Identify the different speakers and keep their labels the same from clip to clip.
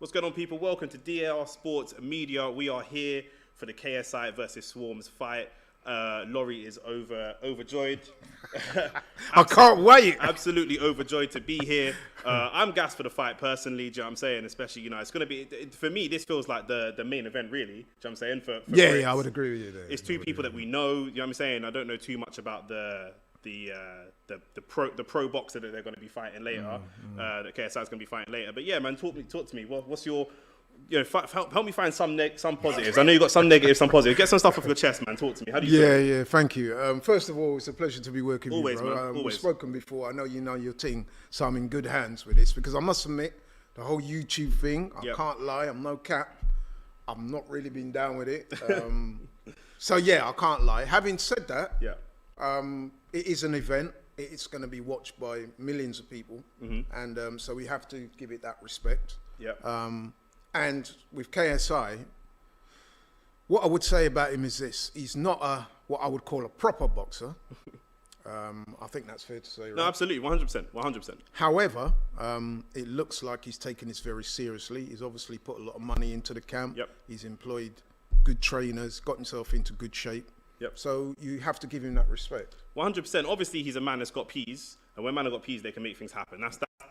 Speaker 1: What's going on, people? Welcome to DAR Sports Media. We are here for the KSI versus Swarmz fight. Laurie is overjoyed.
Speaker 2: I can't wait.
Speaker 1: Absolutely overjoyed to be here. I'm gassed for the fight personally, do you know what I'm saying? Especially, it's going to be, for me, this feels like the main event, really. Do you know what I'm saying? For
Speaker 2: yeah, I would agree with you there.
Speaker 1: It's two people that we know, you know what I'm saying? I don't know too much about the pro boxer that they're going to be fighting later. That KSI is going to be fighting later. But yeah, man, talk to me. What's your, help me find some positives. I know you got some negatives, some positives. Get some stuff off your chest, man. Talk to me. How do you feel?
Speaker 2: Yeah, thank you. First of all, it's a pleasure to be working
Speaker 1: always,
Speaker 2: with you, bro.
Speaker 1: man. Always.
Speaker 2: We've spoken before. I know you know your team, so I'm in good hands with this because I must admit, the whole YouTube thing, I can't lie, I'm no cap. I've not really been down with it. So yeah, I can't lie. Having said that, it is an event. It's going to be watched by millions of people, and so we have to give it that respect. And with KSI, what I would say about him is this: he's not what I would call a proper boxer. I think that's fair to say, right?
Speaker 1: No, absolutely, 100%.
Speaker 2: However, it looks like he's taken this very seriously. He's obviously put a lot of money into the camp. He's employed good trainers, got himself into good shape. So you have to give him that respect. 100%.
Speaker 1: Obviously, he's a man that's got peas, and when man have got peas, they can make things happen.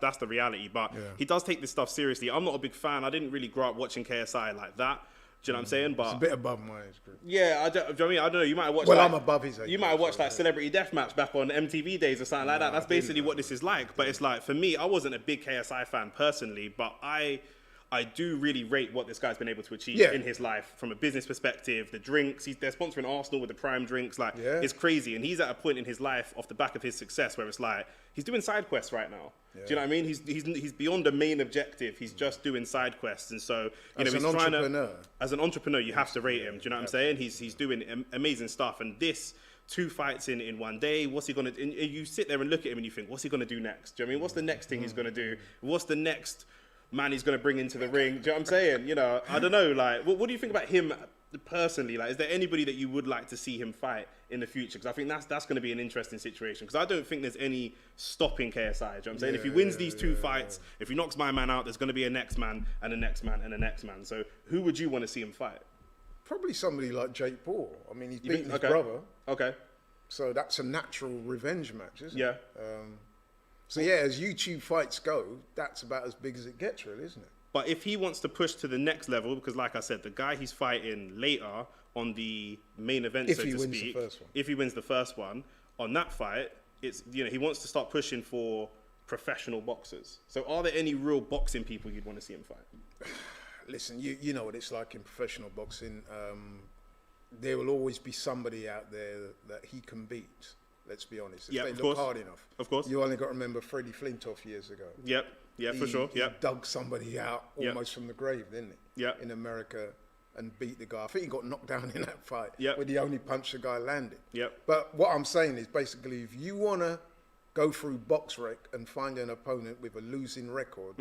Speaker 1: That's the reality. But he does take this stuff seriously. I'm not a big fan. I didn't really grow up watching KSI like that. Do you know what I'm saying? But
Speaker 2: it's a bit above my age group.
Speaker 1: Yeah, do you know what I mean? I don't know. You might have watched.
Speaker 2: Well, I'm above his age.
Speaker 1: You might have watched like Celebrity Deathmatch back on MTV days or something like that. That's basically what this is like. But it's like, for me, I wasn't a big KSI fan personally, but I do really rate what this guy's been able to achieve in his life from a business perspective. The drinks, they're sponsoring Arsenal with the Prime drinks. Like, it's crazy. And he's at a point in his life off the back of his success where it's like, he's doing side quests right now. Do you know what I mean? He's beyond the main objective. He's just doing side quests. And so,
Speaker 2: as an
Speaker 1: entrepreneur, you have to rate him. Do you know what I'm saying? He's doing amazing stuff. And this, 2 fights in one day, what's he going to, you sit there and look at him and you think, what's he going to do next? Do you know what I mean? What's the next thing he's going to do? What's the next man he's going to bring into the ring? Do you know what I'm saying? I don't know. Like, what do you think about him personally? Like, is there anybody that you would like to see him fight in the future? Because I think that's going to be an interesting situation. Because I don't think there's any stopping KSI. Do you know what I'm saying? If he wins these 2 fights, if he knocks my man out, there's going to be a next man and a next man and a next man. So who would you want to see him fight?
Speaker 2: Probably somebody like Jake Paul. I mean, he's beaten his brother. So that's a natural revenge match, isn't it? So yeah, as YouTube fights go, that's about as big as it gets, really, isn't it?
Speaker 1: But if he wants to push to the next level, because like I said, the guy he's fighting later on the main event, so to speak, if he wins the first one, on that fight, it's, he wants to start pushing for professional boxers. So are there any real boxing people you'd want to see him fight?
Speaker 2: Listen, you know what it's like in professional boxing. There will always be somebody out there that he can beat. Let's be honest. If they look hard enough.
Speaker 1: Of course.
Speaker 2: You only got to remember Freddie Flintoff years ago.
Speaker 1: For sure.
Speaker 2: He dug somebody out almost from the grave, didn't he? In America, and beat the guy. I think he got knocked down in that fight. With the only punch the guy landed. But what I'm saying is basically, if you want to go through BoxRec and find an opponent with a losing record,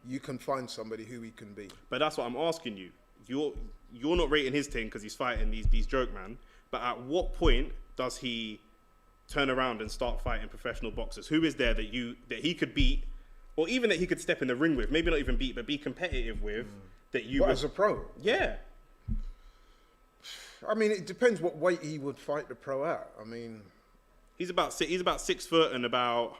Speaker 2: you can find somebody who he can beat.
Speaker 1: But that's what I'm asking you. You're not rating his team because he's fighting these joke man. But at what point does he turn around and start fighting professional boxers? Who is there that he could beat, or even that he could step in the ring with? Maybe not even beat, but be competitive with. That you
Speaker 2: as a pro?
Speaker 1: Yeah.
Speaker 2: I mean, it depends what weight he would fight the pro at. I mean,
Speaker 1: he's about 6 foot and about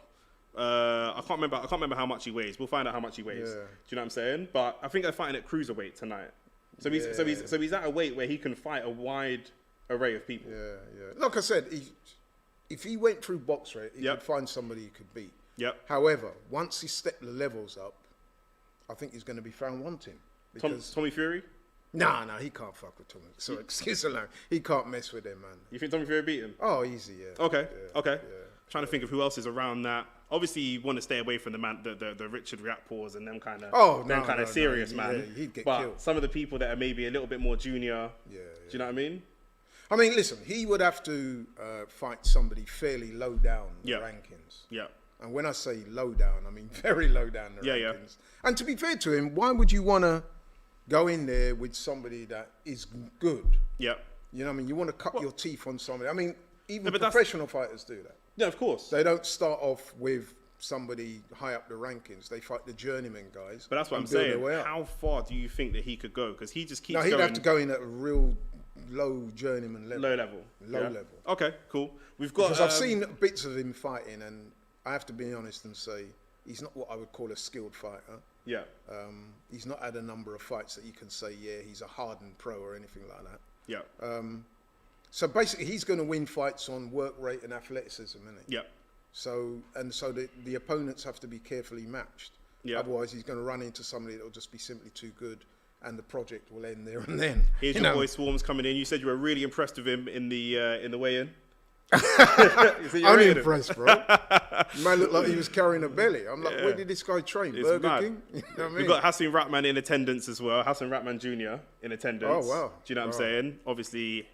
Speaker 1: I can't remember how much he weighs. We'll find out how much he weighs. Do you know what I'm saying? But I think they're fighting at cruiserweight tonight. So he's at a weight where he can fight a wide array of people.
Speaker 2: Like I said, if he went through BoxRec, he could find somebody he could beat. However, once he stepped the levels up, I think he's going to be found wanting.
Speaker 1: Tommy Fury?
Speaker 2: No, he can't fuck with Tommy. So excuse me, he can't mess with him, man.
Speaker 1: You think Tommy Fury beat him?
Speaker 2: Oh, easy,
Speaker 1: Okay. Trying to think of who else is around that. Obviously, you want to stay away from the Richard Riakports and them kind of serious man.
Speaker 2: He'd get
Speaker 1: but
Speaker 2: killed.
Speaker 1: Some of the people that are maybe a little bit more junior. Do you know what I mean?
Speaker 2: I mean, listen, he would have to fight somebody fairly low down the rankings. And when I say low down, I mean very low down the rankings. And to be fair to him, why would you want to go in there with somebody that is good? You know what I mean? You want to cut your teeth on somebody. I mean, even professional fighters do that.
Speaker 1: Yeah, of course.
Speaker 2: They don't start off with somebody high up the rankings. They fight the journeyman guys.
Speaker 1: But that's what I'm saying. How far do you think that he could go? Because he just keeps going.
Speaker 2: No, he'd have to go in at a real low journeyman level. Low level.
Speaker 1: Okay, cool. We've got.
Speaker 2: Because I've seen bits of him fighting, and I have to be honest and say he's not what I would call a skilled fighter.
Speaker 1: Yeah.
Speaker 2: He's not had a number of fights that you can say, yeah, he's a hardened pro or anything like that.
Speaker 1: Yeah.
Speaker 2: So basically, he's going to win fights on work rate and athleticism, isn't he?
Speaker 1: Yeah.
Speaker 2: So the opponents have to be carefully matched. Yeah. Otherwise, he's going to run into somebody that will just be simply too good, and the project will end there and then.
Speaker 1: Here's your boy Swarmz coming in. You said you were really impressed with him in the weigh-in.
Speaker 2: Only impressed, bro. Man looked like he was carrying a belly. I'm like, where did this guy train?
Speaker 1: It's
Speaker 2: Burger
Speaker 1: mad.
Speaker 2: King? You know what I mean?
Speaker 1: We've got Hassan Ratman in attendance as well. Hassan Ratman Jr. in attendance.
Speaker 2: Oh, wow.
Speaker 1: Do you know what I'm saying? Obviously,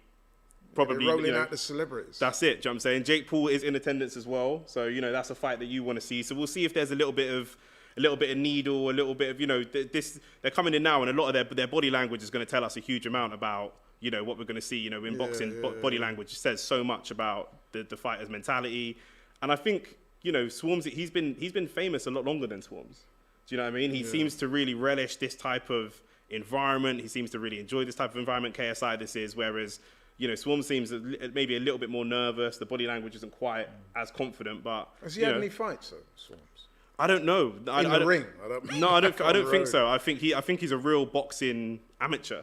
Speaker 1: probably
Speaker 2: rolling out the celebrities.
Speaker 1: That's it. Do you know what I'm saying? Jake Paul is in attendance as well. So, that's a fight that you want to see. So we'll see if there's a little bit of needle, a little bit of, this. They're coming in now, and a lot of their body language is going to tell us a huge amount about, what we're going to see. In boxing, body language says so much about the fighter's mentality. And I think, Swarmz, he's been famous a lot longer than Swarmz. Do you know what I mean? He seems to really relish this type of environment. He seems to really enjoy this type of environment, KSI this is, whereas, Swarmz seems maybe a little bit more nervous. The body language isn't quite as confident, but...
Speaker 2: Has he had any fights, though, Swarmz?
Speaker 1: I don't know.
Speaker 2: In the ring?
Speaker 1: I don't think so. I think he's a real boxing amateur.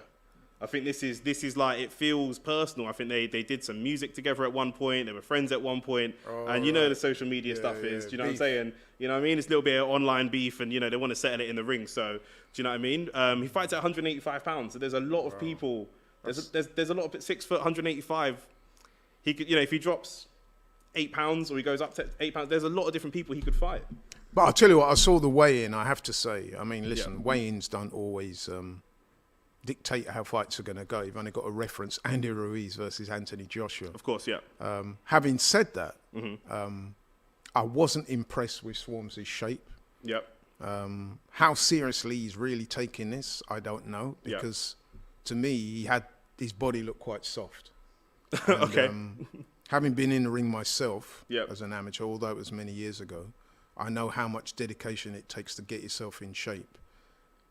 Speaker 1: I think this is like, it feels personal. I think they did some music together at one point. They were friends at one point. And the social media stuff is, do you know what I'm saying? You know what I mean? It's a little bit of online beef, and, they want to settle it in the ring. So, do you know what I mean? He fights at 185 pounds. So there's a lot of people. There's a lot of 6 foot, 185. He could, if he drops 8 pounds or he goes up to 8 pounds, there's a lot of different people he could fight.
Speaker 2: But I'll tell you what, I saw the weigh-in, I have to say. I mean, listen, weigh-ins don't always dictate how fights are going to go. You've only got to reference Andy Ruiz versus Anthony Joshua.
Speaker 1: Of course, yeah.
Speaker 2: Having said that, I wasn't impressed with Swarmz' shape.
Speaker 1: Yep.
Speaker 2: How seriously he's really taking this, I don't know. Because to me, his body looked quite soft. And,
Speaker 1: okay.
Speaker 2: Having been in the ring myself as an amateur, although it was many years ago, I know how much dedication it takes to get yourself in shape.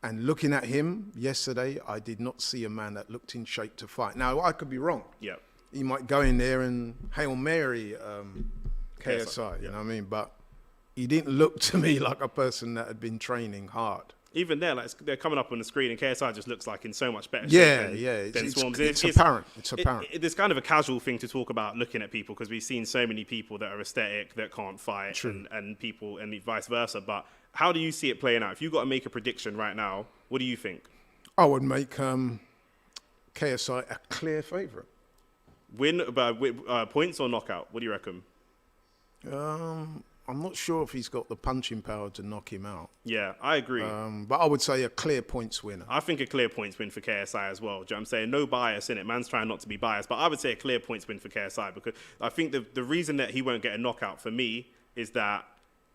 Speaker 2: And looking at him yesterday, I did not see a man that looked in shape to fight. Now, I could be wrong.
Speaker 1: Yeah.
Speaker 2: He might go in there and Hail Mary KSI, you know what I mean? But he didn't look to me like a person that had been training hard.
Speaker 1: Even there, like, they're coming up on the screen, and KSI just looks like in so much better
Speaker 2: shape
Speaker 1: than Swarmz.
Speaker 2: It's apparent. It's apparent.
Speaker 1: It's kind of a casual thing to talk about looking at people, because we've seen so many people that are aesthetic that can't fight, and people and vice versa. But how do you see it playing out? If you've got to make a prediction right now, what do you think?
Speaker 2: I would make KSI a clear favourite.
Speaker 1: Win by points or knockout? What do you reckon?
Speaker 2: I'm not sure if he's got the punching power to knock him out.
Speaker 1: Yeah, I agree.
Speaker 2: But I would say a clear points winner.
Speaker 1: I think a clear points win for KSI as well. Do you know what I'm saying? No bias in it. Man's trying not to be biased. But I would say a clear points win for KSI, because I think the reason that he won't get a knockout for me is that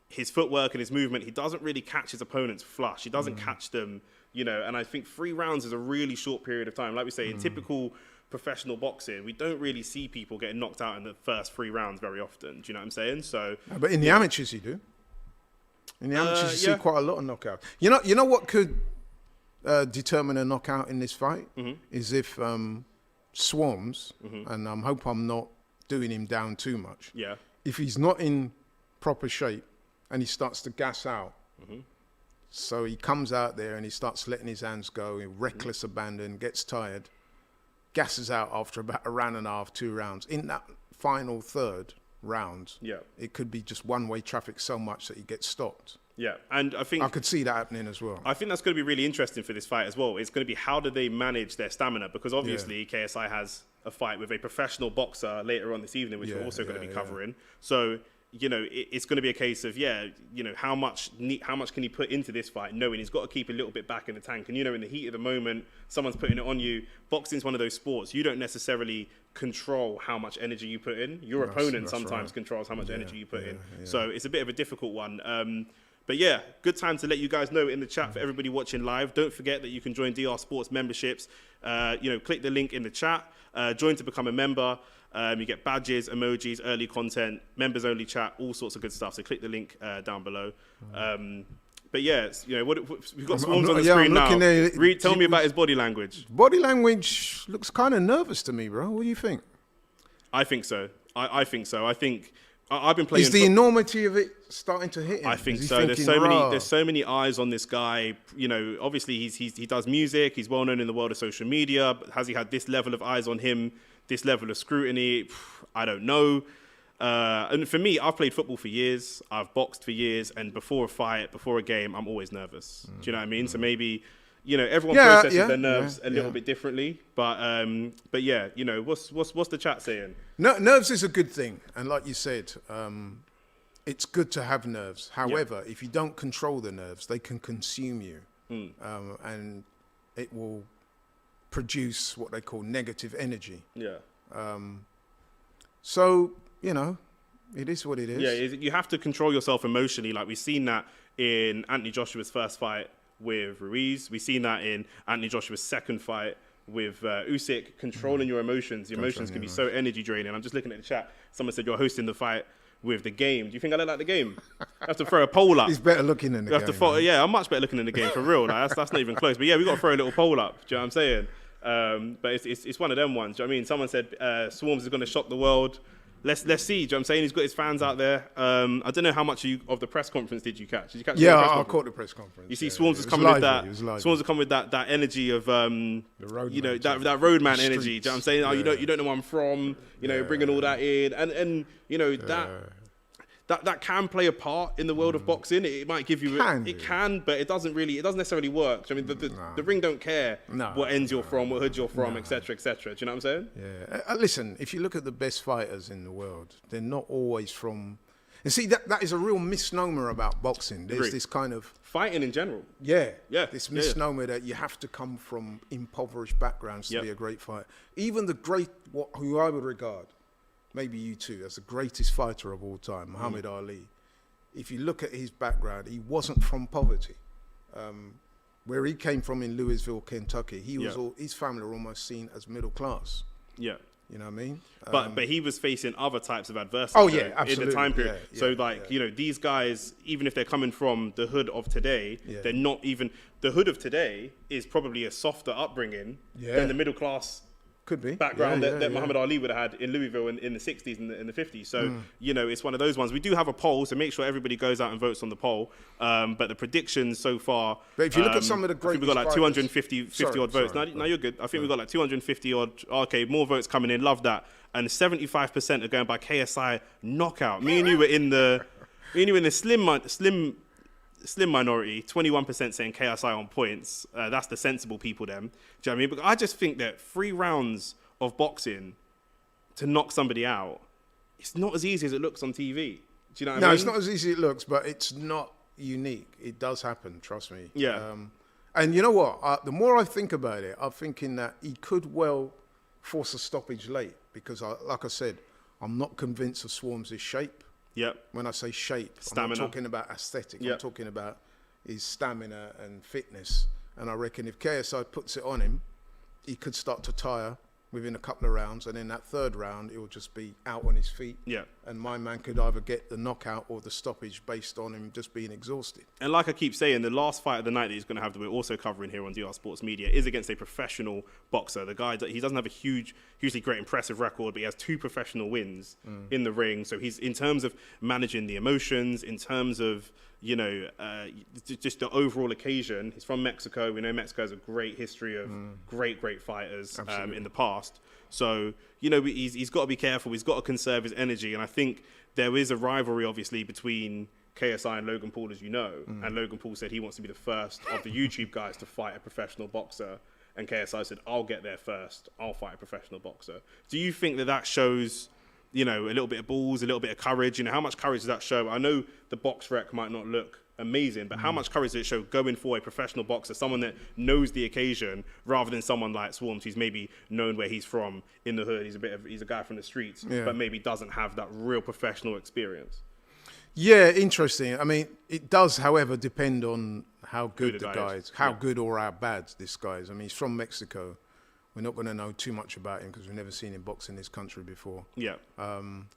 Speaker 1: his footwork and his movement, he doesn't really catch his opponents flush. He doesn't catch them, and I think 3 rounds is a really short period of time. Like we say, in typical professional boxing, we don't really see people getting knocked out in the first 3 rounds very often. Do you know what I'm saying? So,
Speaker 2: but in the amateurs, you do. In the amateurs, you see quite a lot of knockouts. You know what could determine a knockout in this fight is if Swarmz, and I hope I'm not doing him down too much.
Speaker 1: Yeah.
Speaker 2: If he's not in proper shape and he starts to gas out, so he comes out there and he starts letting his hands go in reckless abandon, gets tired, gasses out after about a round and a half, 2 rounds. In that final third round, it could be just one-way traffic so much that he gets stopped.
Speaker 1: Yeah, and I think...
Speaker 2: I could see that happening as well.
Speaker 1: I think that's going to be really interesting for this fight as well. It's going to be, how do they manage their stamina? Because obviously KSI has a fight with a professional boxer later on this evening, which we're also going to be covering. So, it's going to be a case of, how much can he put into this fight, knowing he's got to keep a little bit back in the tank. And, in the heat of the moment, someone's putting it on you. Boxing's one of those sports. You don't necessarily control how much energy you put in. Your opponent sometimes controls how much energy you put in. So it's a bit of a difficult one. But yeah, good time to let you guys know in the chat for everybody watching live. Don't forget that you can join DR Sports memberships. Click the link in the chat. Join to become a member. You get badges, emojis, early content, members only chat, all sorts of good stuff. So click the link down below. But yeah, we've got Swarmz on the screen now. Tell me about his body language.
Speaker 2: Body language looks kind of nervous to me, bro. What do you think?
Speaker 1: I think so. I think so. I think I've been playing.
Speaker 2: Is the enormity of it starting to hit him?
Speaker 1: I think so. There's so many eyes on this guy. Obviously he does music. He's well known in the world of social media. But has he had this level of eyes on him? This level of scrutiny? I don't know. And for me, I've played football for years. I've boxed for years. And before a fight, before a game, I'm always nervous. Do you know what I mean? So maybe, everyone processes their nerves a little bit differently. But yeah, what's the chat saying?
Speaker 2: No, nerves is a good thing. And like you said, it's good to have nerves. However, if you don't control the nerves, they can consume you. And it will produce what they call negative energy. Yeah. So, it is what it is.
Speaker 1: Yeah, you have to control yourself emotionally. Like, we've seen that in Anthony Joshua's first fight with Ruiz. We've seen that in Anthony Joshua's second fight with Usyk. Controlling your emotions. Your emotions can be so energy draining. I'm just looking at the chat. Someone said you're hosting the fight with the game. Do you think I look like the game? I have to throw a poll up.
Speaker 2: He's better looking in the game.
Speaker 1: Yeah, I'm much better looking in the game, for real. Like, that's not even close. But yeah, we've got to throw a little poll up. Do you know what I'm saying? But it's one of them ones. Do you know what I mean? Someone said Swarmz is going to shock the world. Let's see. Do you know what I'm saying? He's got his fans out there. I don't know how much of the press conference did you catch? Did you catch the press conference?
Speaker 2: I caught the press conference.
Speaker 1: You see, Swarmz is coming with that. Swarmz is coming with that energy of that roadman energy. Do you know what I'm saying? Oh, you don't know where I'm from. Bringing all that in, and that can play a part in the world of boxing. It might give you but it doesn't necessarily work. I mean, the ring don't care what ends you're from, what hood you're from, etc., etc. Do you know what I'm saying?
Speaker 2: Yeah. Listen, if you look at the best fighters in the world, they're not always from. And see, that is a real misnomer about boxing. There's this kind of
Speaker 1: fighting in general.
Speaker 2: Yeah. This misnomer that you have to come from impoverished backgrounds to be a great fighter. Even the great, who I would regard, maybe you too, as the greatest fighter of all time, Muhammad Ali. If you look at his background, he wasn't from poverty. Where he came from in Louisville, Kentucky, his family were almost seen as middle class. Yeah. You know what I mean?
Speaker 1: But he was facing other types of adversity
Speaker 2: absolutely.
Speaker 1: in the time period. These guys, even if they're coming from the hood of today, they're not even... The hood of today is probably a softer upbringing than the middle class background that Muhammad Ali would have had in Louisville in the 60s and the 50s. So, it's one of those ones. We do have a poll, so make sure everybody goes out and votes on the poll. But the predictions so far...
Speaker 2: But if you look at some of the greatest...
Speaker 1: we've got like 250 odd votes. No, you're good. I think we've got like 250 odd... Okay, more votes coming in. Love that. And 75% are going by KSI knockout. Me and you were in the slim minority, 21% saying KSI on points. That's the sensible people then. Do you know what I mean? But I just think that 3 rounds of boxing to knock somebody out, it's not as easy as it looks on TV. Do you know what I mean?
Speaker 2: No, it's not as easy as it looks, but it's not unique. It does happen, trust me.
Speaker 1: Yeah.
Speaker 2: And you know what? The more I think about it, I'm thinking that he could well force a stoppage late because, like I said, I'm not convinced of Swarmz' shape.
Speaker 1: Yep.
Speaker 2: When I say shape,
Speaker 1: stamina.
Speaker 2: I'm not talking about aesthetic. I'm talking about his stamina and fitness. And I reckon if KSI puts it on him, he could start to tire within a couple of rounds. And in that third round, it will just be out on his feet. Yeah. And my man could either get the knockout or the stoppage based on him just being exhausted.
Speaker 1: And like I keep saying, the last fight of the night that he's going to have that we're also covering here on DR Sports Media is against a professional boxer. The guy, he doesn't have a hugely great, impressive record, but he has 2 professional wins in the ring. So he's, in terms of managing the emotions, in terms of, just the overall occasion, he's from Mexico. We know Mexico has a great history of great fighters in the past. So, he's got to be careful. He's got to conserve his energy. And I think there is a rivalry, obviously, between KSI and Logan Paul, as you know. And Logan Paul said he wants to be the first of the YouTube guys to fight a professional boxer. And KSI said, I'll get there first. I'll fight a professional boxer. Do you think that shows, a little bit of balls, a little bit of courage? How much courage does that show? I know the box rec might not look amazing, but how much courage does it show going for a professional boxer, someone that knows the occasion, rather than someone like Swarmz, who's maybe known where he's from in the hood? He's a guy from the streets, but maybe doesn't have that real professional experience.
Speaker 2: Yeah, interesting. I mean, it does, however, depend on how good the guy is, how good or how bad this guy is. I mean, he's from Mexico. We're not going to know too much about him because we've never seen him box in this country before.
Speaker 1: Yeah.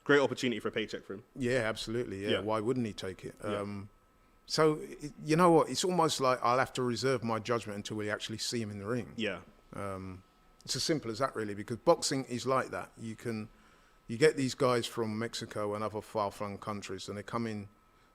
Speaker 1: Great opportunity for a paycheck for him.
Speaker 2: Yeah, absolutely. Yeah. Why wouldn't he take it? So, you know what? It's almost like I'll have to reserve my judgment until we actually see him in the ring.
Speaker 1: Yeah.
Speaker 2: It's as simple as that, really, because boxing is like that. You get these guys from Mexico and other far-flung countries, and they come in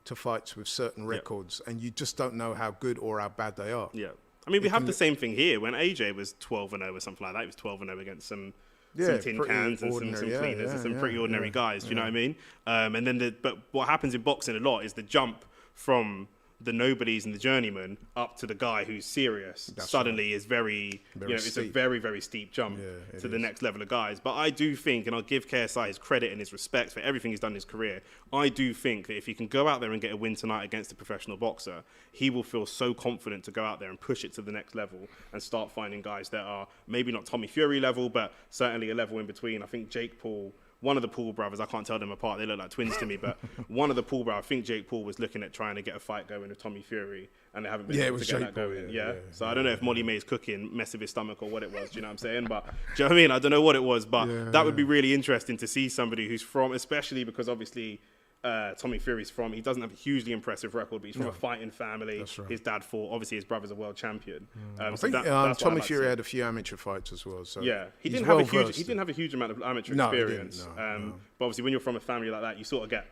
Speaker 2: to fights with certain records, and you just don't know how good or how bad they are.
Speaker 1: Yeah. I mean, we have the same thing here. When AJ was 12-0 or something like that, he was 12-0 against some tin cans and some cleaners and some pretty ordinary guys. Do you know what I mean? And then, but what happens in boxing a lot is the jump from the nobodies and the journeyman up to the guy who's serious suddenly is very it's a very, very steep jump to the next level of guys. But I do think, and I'll give KSI his credit and his respect for everything he's done in his career, I do think that if he can go out there and get a win tonight against a professional boxer, he will feel so confident to go out there and push it to the next level and start finding guys that are maybe not Tommy Fury level, but certainly a level in between. I think Jake Paul, one of the Paul brothers, I can't tell them apart, they look like twins to me, but one of the Paul brothers, I think Jake Paul was looking at trying to get a fight going with Tommy Fury, and they haven't been able to get that going. So I don't know if Molly May's cooking messed with his stomach or what it was, do you know what I'm saying? But do you know what I mean? I don't know what it was, but that would be really interesting to see somebody who's from, especially because obviously Tommy Fury's from, he doesn't have a hugely impressive record, but he's from a fighting family. Right. His dad fought, obviously his brother's a world champion.
Speaker 2: I think Tommy Fury had a few amateur fights as well. So
Speaker 1: he didn't have a huge amount of amateur experience. But obviously when you're from a family like that, you sort of get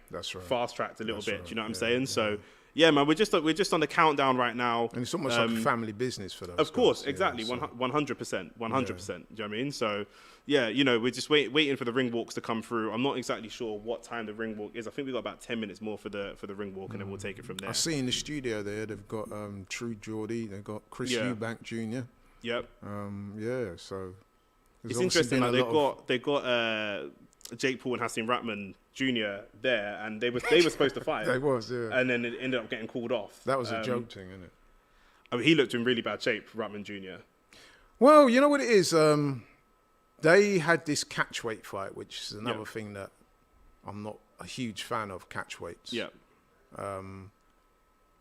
Speaker 1: fast tracked a little bit. Do you know what I'm saying? So yeah, man, we're just on the countdown right now,
Speaker 2: and it's almost like a family business for those.
Speaker 1: Of course, exactly, 100%, 100%. Do you know what I mean? So yeah, we're just waiting for the ring walks to come through. I'm not exactly sure what time the ring walk is. I think we've got about 10 minutes more for the ring walk, and then we'll take it from there.
Speaker 2: I see in the studio there they've got True Geordie, they've got Chris Eubank Jr.
Speaker 1: Yep.
Speaker 2: So
Speaker 1: it's interesting. Like they got Jake Paul and Hasim Rahman Jr. there, and they were supposed to fight.
Speaker 2: They was,
Speaker 1: and then it ended up getting called off.
Speaker 2: That was a joke thing, isn't it?
Speaker 1: I mean, he looked in really bad shape, Rahman Jr.
Speaker 2: Well, you know what it is. They had this catchweight fight, which is another thing that I'm not a huge fan of, catchweights. Yeah.
Speaker 1: The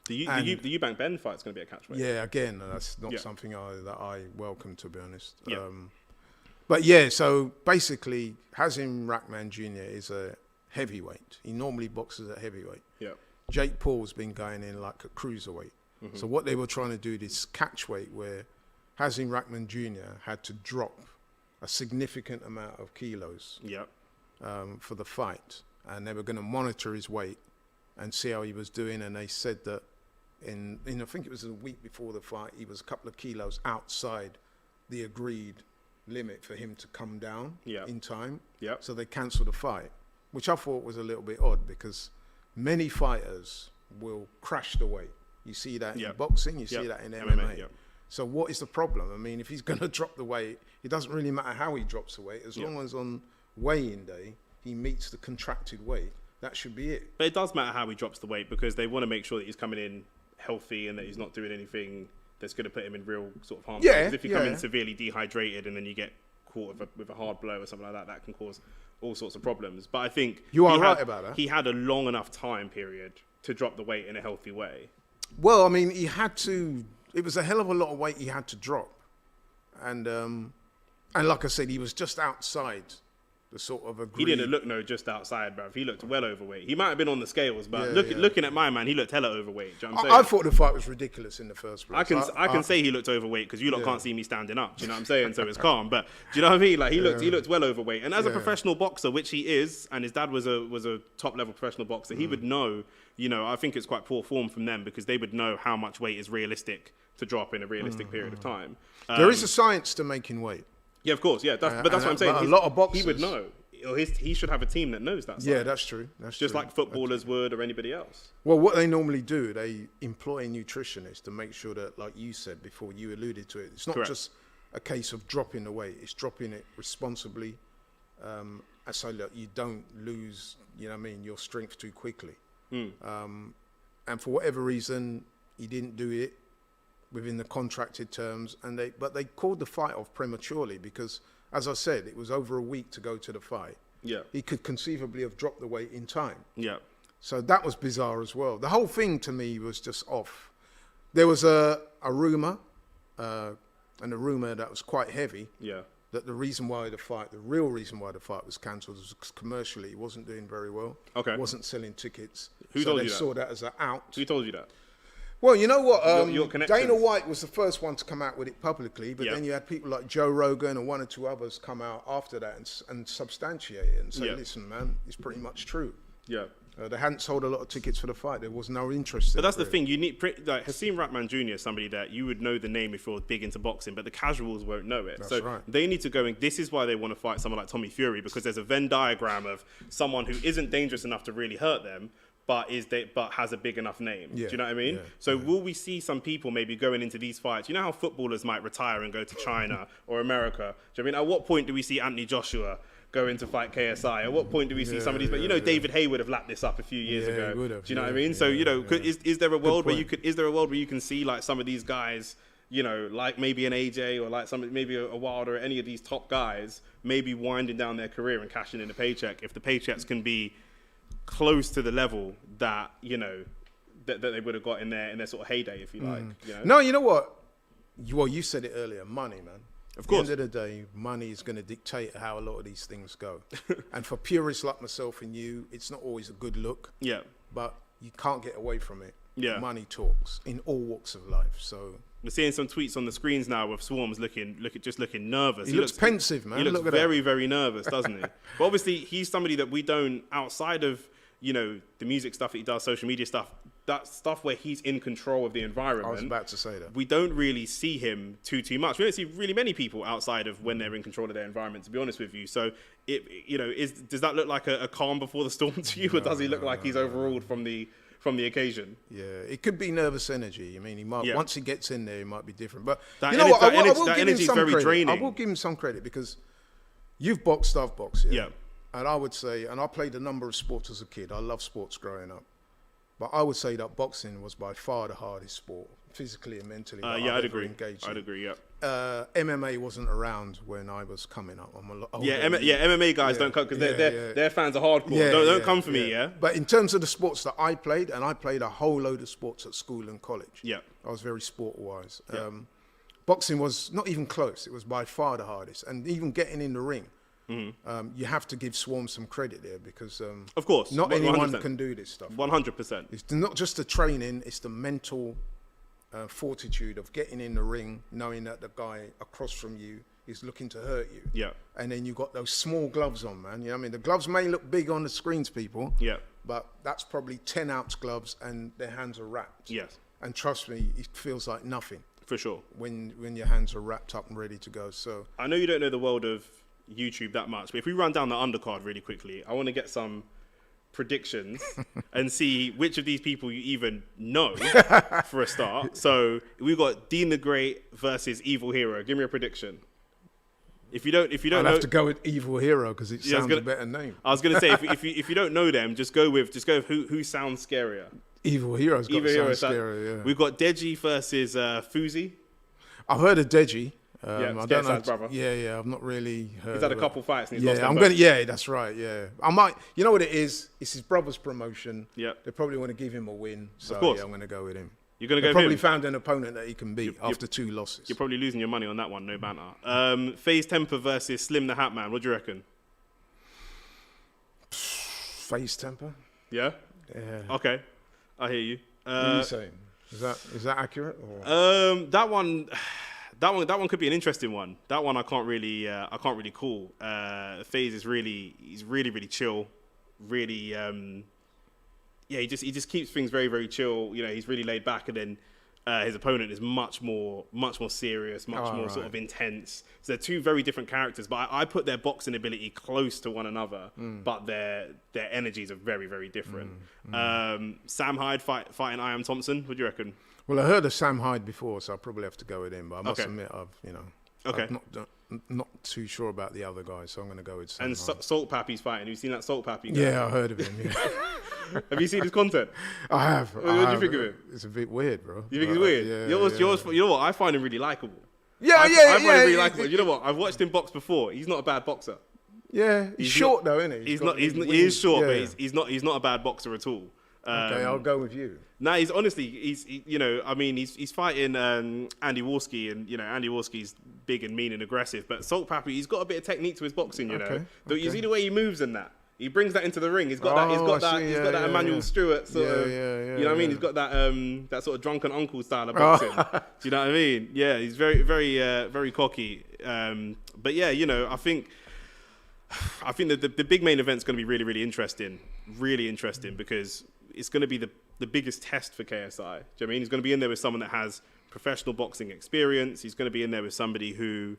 Speaker 1: Eubank Ben fight's going to be a catchweight.
Speaker 2: Yeah, again, that's not something that I welcome, to be honest. Yeah. But yeah, so basically, Hasim Rahman Jr. is a heavyweight. He normally boxes at heavyweight. Yeah. Jake Paul's been going in like a cruiserweight. Mm-hmm. So what they were trying to do this catchweight where Hasim Rahman Jr. had to drop a significant amount of kilos for the fight, and they were going to monitor his weight and see how he was doing. And they said that in I think it was a week before the fight, he was a couple of kilos outside the agreed limit for him to come down in time. Yeah. So they cancelled the fight, which I thought was a little bit odd because many fighters will crash the weight. You see that in boxing, you see that in MMA. So what is the problem? I mean, if he's going to drop the weight, it doesn't really matter how he drops the weight. As long as on weigh-in day, he meets the contracted weight, that should be it.
Speaker 1: But it does matter how he drops the weight because they want to make sure that he's coming in healthy and that he's not doing anything that's going to put him in real sort of harm.
Speaker 2: Yeah,
Speaker 1: because if you come in severely dehydrated and then you get caught with a hard blow or something like that, that can cause all sorts of problems. But I think
Speaker 2: you are right about that.
Speaker 1: He had a long enough time period to drop the weight in a healthy way.
Speaker 2: Well, I mean, he had to. It was a hell of a lot of weight he had to drop, and like I said, he was just outside the sort of agreed.
Speaker 1: He didn't look just outside, bruv. He looked well overweight. He might have been on the scales, but looking at my man, he looked hella overweight. Do you know what I'm saying?
Speaker 2: I thought the fight was ridiculous in the first place.
Speaker 1: I can say he looked overweight because you lot can't see me standing up. Do you know what I'm saying? So it's calm. But do you know what I mean? Like he looked well overweight. And as a professional boxer, which he is, and his dad was a top level professional boxer, he would know. You know, I think it's quite poor form from them because they would know how much weight is realistic to drop in a realistic period of time.
Speaker 2: There is a science to making weight.
Speaker 1: Yeah, of course. Yeah, but that's what I'm saying.
Speaker 2: A lot of boxers,
Speaker 1: he would know. He should have a team that knows that.
Speaker 2: Yeah, that's true. That's
Speaker 1: just
Speaker 2: true.
Speaker 1: Like footballers would or anybody else.
Speaker 2: Well, what they normally do, they employ nutritionists to make sure that, like you said before, you alluded to it. It's not just a case of dropping the weight; it's dropping it responsibly, so that you don't lose, your strength too quickly. And for whatever reason, he didn't do it within the contracted terms, but they called the fight off prematurely because, as I said, it was over a week to go to the fight. Yeah, he could conceivably have dropped the weight in time. Yeah. So that was bizarre as well. The whole thing to me was just off. There was a rumor, and a rumor that was quite heavy.
Speaker 1: Yeah.
Speaker 2: That the real reason why the fight was cancelled was because commercially it wasn't doing very well.
Speaker 1: Okay.
Speaker 2: It wasn't selling tickets.
Speaker 1: Who told you that?
Speaker 2: Saw that as an out.
Speaker 1: Who told you that?
Speaker 2: Well, you know what?
Speaker 1: Your
Speaker 2: Dana White was the first one to come out with it publicly, but
Speaker 1: Yeah.
Speaker 2: then you had people like Joe Rogan and one or two others come out after that and substantiate it and say,
Speaker 1: Yeah.
Speaker 2: listen, man, it's pretty much true.
Speaker 1: Yeah.
Speaker 2: They hadn't sold a lot of tickets for the fight. There was no interest in it.
Speaker 1: But that's the
Speaker 2: really.
Speaker 1: thing. You need like Hasim Rahman Jr. is somebody that you would know the name if you're big into boxing, but the casuals won't know it.
Speaker 2: That's
Speaker 1: so
Speaker 2: right.
Speaker 1: they need to go and this is why they want to fight someone like Tommy Fury, because there's a Venn diagram of someone who isn't dangerous enough to really hurt them, but has a big enough name.
Speaker 2: Yeah.
Speaker 1: Do you know what I mean?
Speaker 2: Yeah.
Speaker 1: So will we see some people maybe going into these fights? You know how footballers might retire and go to China or America? Do you know what I mean? At what point do we see Anthony Joshua go in to fight KSI? At what point do we see some of these? But David Hay would have lapped this up a few years ago.
Speaker 2: he would have,
Speaker 1: Do you know what I mean? So is there a world where you can see like some of these guys, like maybe an AJ or like maybe a Wilder or any of these top guys, maybe winding down their career and cashing in a paycheck if the paychecks can be close to the level that that they would have got in their sort of heyday, if you like.
Speaker 2: No, you know what? You said it earlier, money, man.
Speaker 1: Of course.
Speaker 2: At the end of the day, money is going to dictate how a lot of these things go. And for purists like myself and you, it's not always a good look.
Speaker 1: Yeah.
Speaker 2: But you can't get away from it.
Speaker 1: Yeah.
Speaker 2: Money talks in all walks of life. So
Speaker 1: we're seeing some tweets on the screens now with Swarmz looking nervous.
Speaker 2: He looks pensive, man.
Speaker 1: He looks
Speaker 2: Look at
Speaker 1: very,
Speaker 2: that.
Speaker 1: very nervous, doesn't he? But obviously, he's somebody that we don't, outside of the music stuff that he does, social media stuff, that stuff where he's in control of the environment.
Speaker 2: I was about to say that.
Speaker 1: We don't really see him too much. We don't see really many people outside of when they're in control of their environment, to be honest with you. So, does that look like a calm before the storm to you, or does he look like he's overruled from the occasion?
Speaker 2: Yeah, it could be nervous energy. I mean, he might once he gets in there, he might be different. But
Speaker 1: that
Speaker 2: I will
Speaker 1: that
Speaker 2: give
Speaker 1: energy
Speaker 2: him some
Speaker 1: very
Speaker 2: credit.
Speaker 1: draining.
Speaker 2: I will give him some credit because you've boxed, I've boxed.
Speaker 1: Yeah.
Speaker 2: And I would say, and I played a number of sports as a kid. I love sports growing up. But I would say that boxing was by far the hardest sport, physically and mentally.
Speaker 1: I'd agree. I'd agree, yeah.
Speaker 2: MMA wasn't around when I was coming up. I'm a lot older.
Speaker 1: MMA guys don't come because their fans are hardcore. Don't come for me, yeah?
Speaker 2: But in terms of the sports that I played, and I played a whole load of sports at school and college.
Speaker 1: Yeah.
Speaker 2: I was very sport-wise.
Speaker 1: Yeah.
Speaker 2: Boxing was not even close. It was by far the hardest. And even getting in the ring, you have to give Swarmz some credit there because
Speaker 1: of course,
Speaker 2: not
Speaker 1: 100%.
Speaker 2: anyone can do this stuff.
Speaker 1: 100%.
Speaker 2: It's not just the training, it's the mental fortitude of getting in the ring, knowing that the guy across from you is looking to hurt you.
Speaker 1: Yeah.
Speaker 2: And then you've got those small gloves on, man. You know what I mean? The gloves may look big on the screens, people.
Speaker 1: Yeah.
Speaker 2: But that's probably 10-ounce gloves and their hands are wrapped.
Speaker 1: Yes.
Speaker 2: And trust me, it feels like nothing.
Speaker 1: For sure.
Speaker 2: When your hands are wrapped up and ready to go. So
Speaker 1: I know you don't know the world of YouTube that much, but if we run down the undercard really quickly, I want to get some predictions and see which of these people you even know for a start. So we've got Dean the Great versus Evil Hero. Give me a prediction. If you don't
Speaker 2: I'll
Speaker 1: know,
Speaker 2: have to go with Evil Hero because it sounds a better name.
Speaker 1: I was gonna say if you don't know them, just go with who sounds scarier.
Speaker 2: Evil Hero's got to sound scary. Yeah.
Speaker 1: We've got Deji versus Fuzi.
Speaker 2: I've heard of Deji. I don't know.
Speaker 1: Brother.
Speaker 2: Yeah. I've not really heard.
Speaker 1: He's had a couple fights. And he's lost them
Speaker 2: I'm
Speaker 1: both.
Speaker 2: that's right. Yeah, I might. You know what it is? It's his brother's promotion.
Speaker 1: Yeah.
Speaker 2: They probably want to give him a win. So
Speaker 1: of course.
Speaker 2: Yeah, I'm going to go with him.
Speaker 1: You're going to go with
Speaker 2: probably
Speaker 1: him?
Speaker 2: Found an opponent that he can beat after 2 losses.
Speaker 1: You're probably losing your money on that one. No banter. FaZe Temper versus Slim the Hat Man. What do you reckon?
Speaker 2: FaZe Temper.
Speaker 1: Yeah.
Speaker 2: Yeah.
Speaker 1: Okay, I hear you.
Speaker 2: What are you saying? Is that accurate? Or?
Speaker 1: That one could be an interesting one. That one I can't really call. FaZe is he's really chill. Really, he just keeps things very, very chill. He's really laid back, and then his opponent is much more serious, much more sort of intense. So they're two very different characters, but I put their boxing ability close to one another, but their energies are very, very different. Sam Hyde fighting I Am Thompson. What do you reckon?
Speaker 2: Well, I heard of Sam Hyde before, so I'll probably have to go with him. But I must admit, I'm not too sure about the other guy, so I'm going to go with Sam Hyde.
Speaker 1: Salt Pappy's fighting. Have you seen that Salt Pappy guy?
Speaker 2: Yeah, I heard of him. Yeah.
Speaker 1: Have you seen his content?
Speaker 2: I have.
Speaker 1: What do you think of it?
Speaker 2: It's a bit weird, bro.
Speaker 1: You think it's weird?
Speaker 2: Yeah,
Speaker 1: you know what? I find him really likable.
Speaker 2: I
Speaker 1: find him really likable. You know what? I've watched him box before. He's not a bad boxer.
Speaker 2: Yeah, he's short though, isn't he?
Speaker 1: He is short, but he's not a bad boxer at all.
Speaker 2: Okay, I'll go with you.
Speaker 1: Nah, he's fighting Andy Warski, and Andy Warski's big and mean and aggressive, but Salt Pappy, he's got a bit of technique to his boxing, You see the way he moves and that. He brings that into the ring. He's got that Emmanuel Stewart sort of, you know what I mean? He's got that that sort of drunken uncle style of boxing. Do you know what I mean? Yeah, he's very, very, very cocky. But yeah, I think that the big main event's going to be really, really interesting because it's going to be the biggest test for KSI. Do you know what I mean? He's going to be in there with someone that has professional boxing experience. He's going to be in there with somebody who,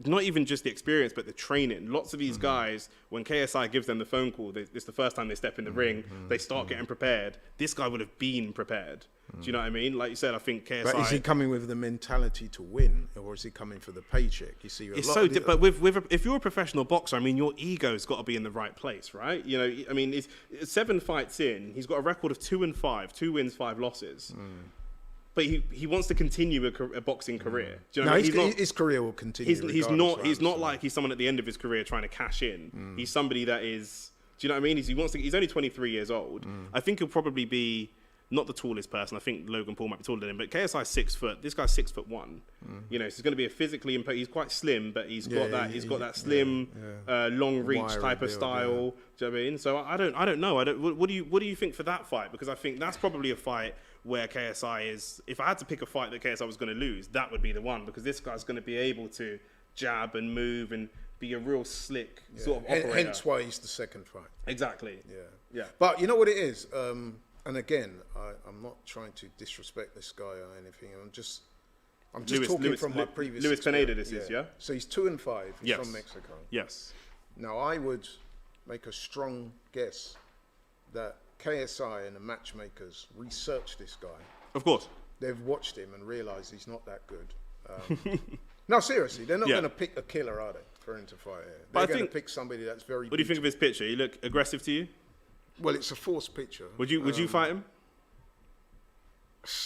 Speaker 1: not even just the experience, but the training. Lots of these guys, when KSI gives them the phone call, it's the first time they step in the ring, they start getting prepared. This guy would have been prepared. Do you know what I mean? Like you said, I think KSI...
Speaker 2: But is he coming with the mentality to win, or is he coming for the paycheck? You see,
Speaker 1: but if you're a professional boxer, I mean, your ego's got to be in the right place, right? I mean, it's 7 fights in. He's got a record of 2-5, 2 wins, 5 losses. But he wants to continue a boxing career. Do you know what I mean?
Speaker 2: His career will continue.
Speaker 1: He's not like he's someone at the end of his career trying to cash in. He's somebody that is. Do you know what I mean? He's only 23 years old. I think he'll probably be not the tallest person. I think Logan Paul might be taller than him, but KSI's 6 foot. This guy's 6'1". So he's going to be a physically he's quite slim, but he's got that slim, long reach type of style. Do you know what I mean? So I don't know. What do you think for that fight? Because I think that's probably a fight where KSI is. If I had to pick a fight that KSI was going to lose, that would be the one, because this guy's going to be able to jab and move and be a real slick sort of operator.
Speaker 2: Hence why he's the second fight.
Speaker 1: Exactly. Yeah.
Speaker 2: But you know what it is? And again, I'm not trying to disrespect this guy or anything. I'm just talking from my previous
Speaker 1: Luis
Speaker 2: experience.
Speaker 1: Pineda, this is, yeah?
Speaker 2: So he's 2-5. He's from Mexico.
Speaker 1: Yes.
Speaker 2: Now, I would make a strong guess that KSI and the matchmakers researched this guy.
Speaker 1: Of course.
Speaker 2: They've watched him and realised he's not that good. No, seriously, they're not going to pick a killer, are they, for him to fight here? They're going to pick somebody that's very...
Speaker 1: What do you think of his picture? He look aggressive to you?
Speaker 2: Well, it's a forced picture.
Speaker 1: Would you fight him?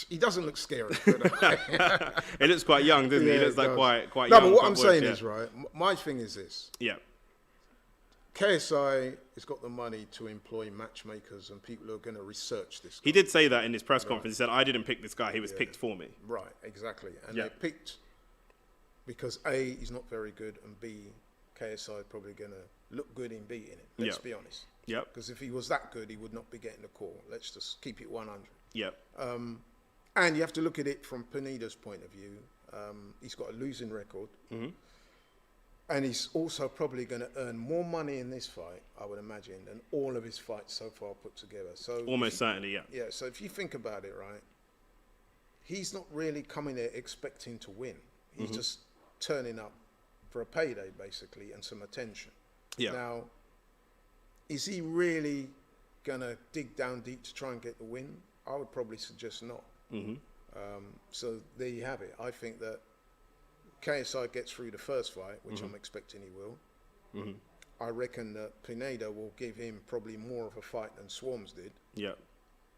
Speaker 2: He doesn't look scary.
Speaker 1: He looks quite young, doesn't he? He looks like quite
Speaker 2: young.
Speaker 1: No,
Speaker 2: but what I'm saying is, right, my thing is this.
Speaker 1: Yeah.
Speaker 2: KSI has got the money to employ matchmakers and people who are going to research this guy.
Speaker 1: He did say that in his press conference. He said, I didn't pick this guy. He was picked for me.
Speaker 2: Right, exactly. And they picked because A, he's not very good, and B, KSI is probably going to look good in beating him. Let's be honest.
Speaker 1: Yep.
Speaker 2: Because if he was that good, he would not be getting the call. Let's just keep it 100.
Speaker 1: Yep.
Speaker 2: And you have to look at it from Pineda's point of view. He's got a losing record. And he's also probably going to earn more money in this fight, I would imagine, than all of his fights so far put together. So
Speaker 1: almost certainly, yeah.
Speaker 2: Yeah, so if you think about it, right, he's not really coming there expecting to win. He's just turning up for a payday, basically, and some attention.
Speaker 1: Yeah.
Speaker 2: Now, is he really going to dig down deep to try and get the win? I would probably suggest not. So there you have it. I think that KSI gets through the first fight, which I'm expecting he will. I reckon that Pineda will give him probably more of a fight than Swarmz did.
Speaker 1: Yeah.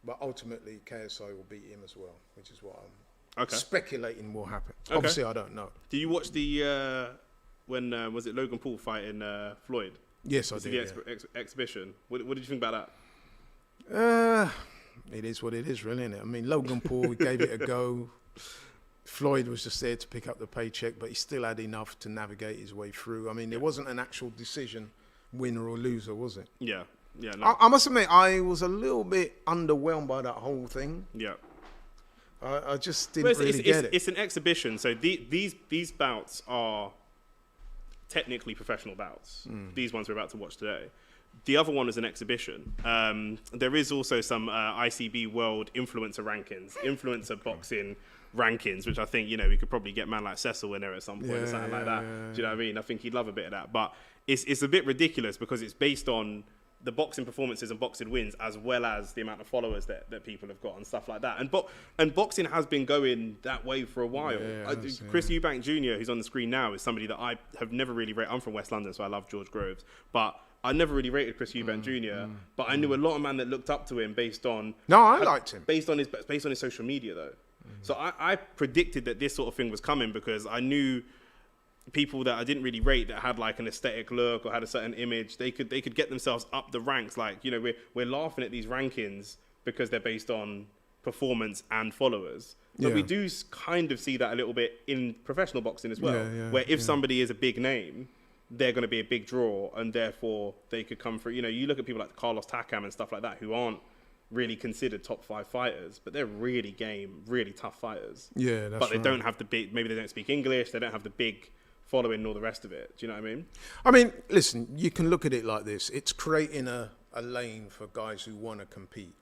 Speaker 2: But ultimately, KSI will beat him as well, which is what I'm speculating will happen. Okay. Obviously, I don't know.
Speaker 1: Did you watch the, when, was it Logan Paul fighting Floyd?
Speaker 2: Yes, I did.
Speaker 1: The exhibition. What did you think about that?
Speaker 2: It is what it is, really, isn't it? I mean, Logan Paul gave it a go. Floyd was just there to pick up the paycheck, but he still had enough to navigate his way through. I mean, there wasn't an actual decision, winner or loser, was it?
Speaker 1: Yeah. No.
Speaker 2: I must admit, I was a little bit underwhelmed by that whole thing.
Speaker 1: Yeah.
Speaker 2: I just didn't really get it.
Speaker 1: It's an exhibition, so these bouts are technically professional bouts. These ones we're about to watch today. The other one is an exhibition. There is also some ICB World influencer rankings, influencer boxing rankings, which I think, we could probably get man like Cecil in there at some point or something like that. Do you know what I mean? I think he'd love a bit of that. But it's a bit ridiculous because it's based on the boxing performances and boxing wins as well as the amount of followers that people have got and stuff like that. And boxing has been going that way for a while. Chris Eubank Jr., who's on the screen now, is somebody that I have never really rated. I'm from West London, so I love George Groves. But I never really rated Chris Eubank Jr., but I knew a lot of men that looked up to him based on...
Speaker 2: No, I liked him.
Speaker 1: Based on his social media, though. So I predicted that this sort of thing was coming because I knew people that I didn't really rate that had like an aesthetic look or had a certain image, they could get themselves up the ranks. Like, you know, we're laughing at these rankings because they're based on performance and followers. But we do kind of see that a little bit in professional boxing as well, where if somebody is a big name, they're going to be a big draw, and therefore they could come through. You know, you look at people like Carlos Takam and stuff like that, who aren't really considered top 5 fighters, but they're really game, really tough fighters.
Speaker 2: Yeah, that's
Speaker 1: But they don't have the big, maybe they don't speak English, they don't have the big following and all the rest of it. Do you know what I mean?
Speaker 2: I mean, listen, you can look at it like this. It's creating a lane for guys who want to compete.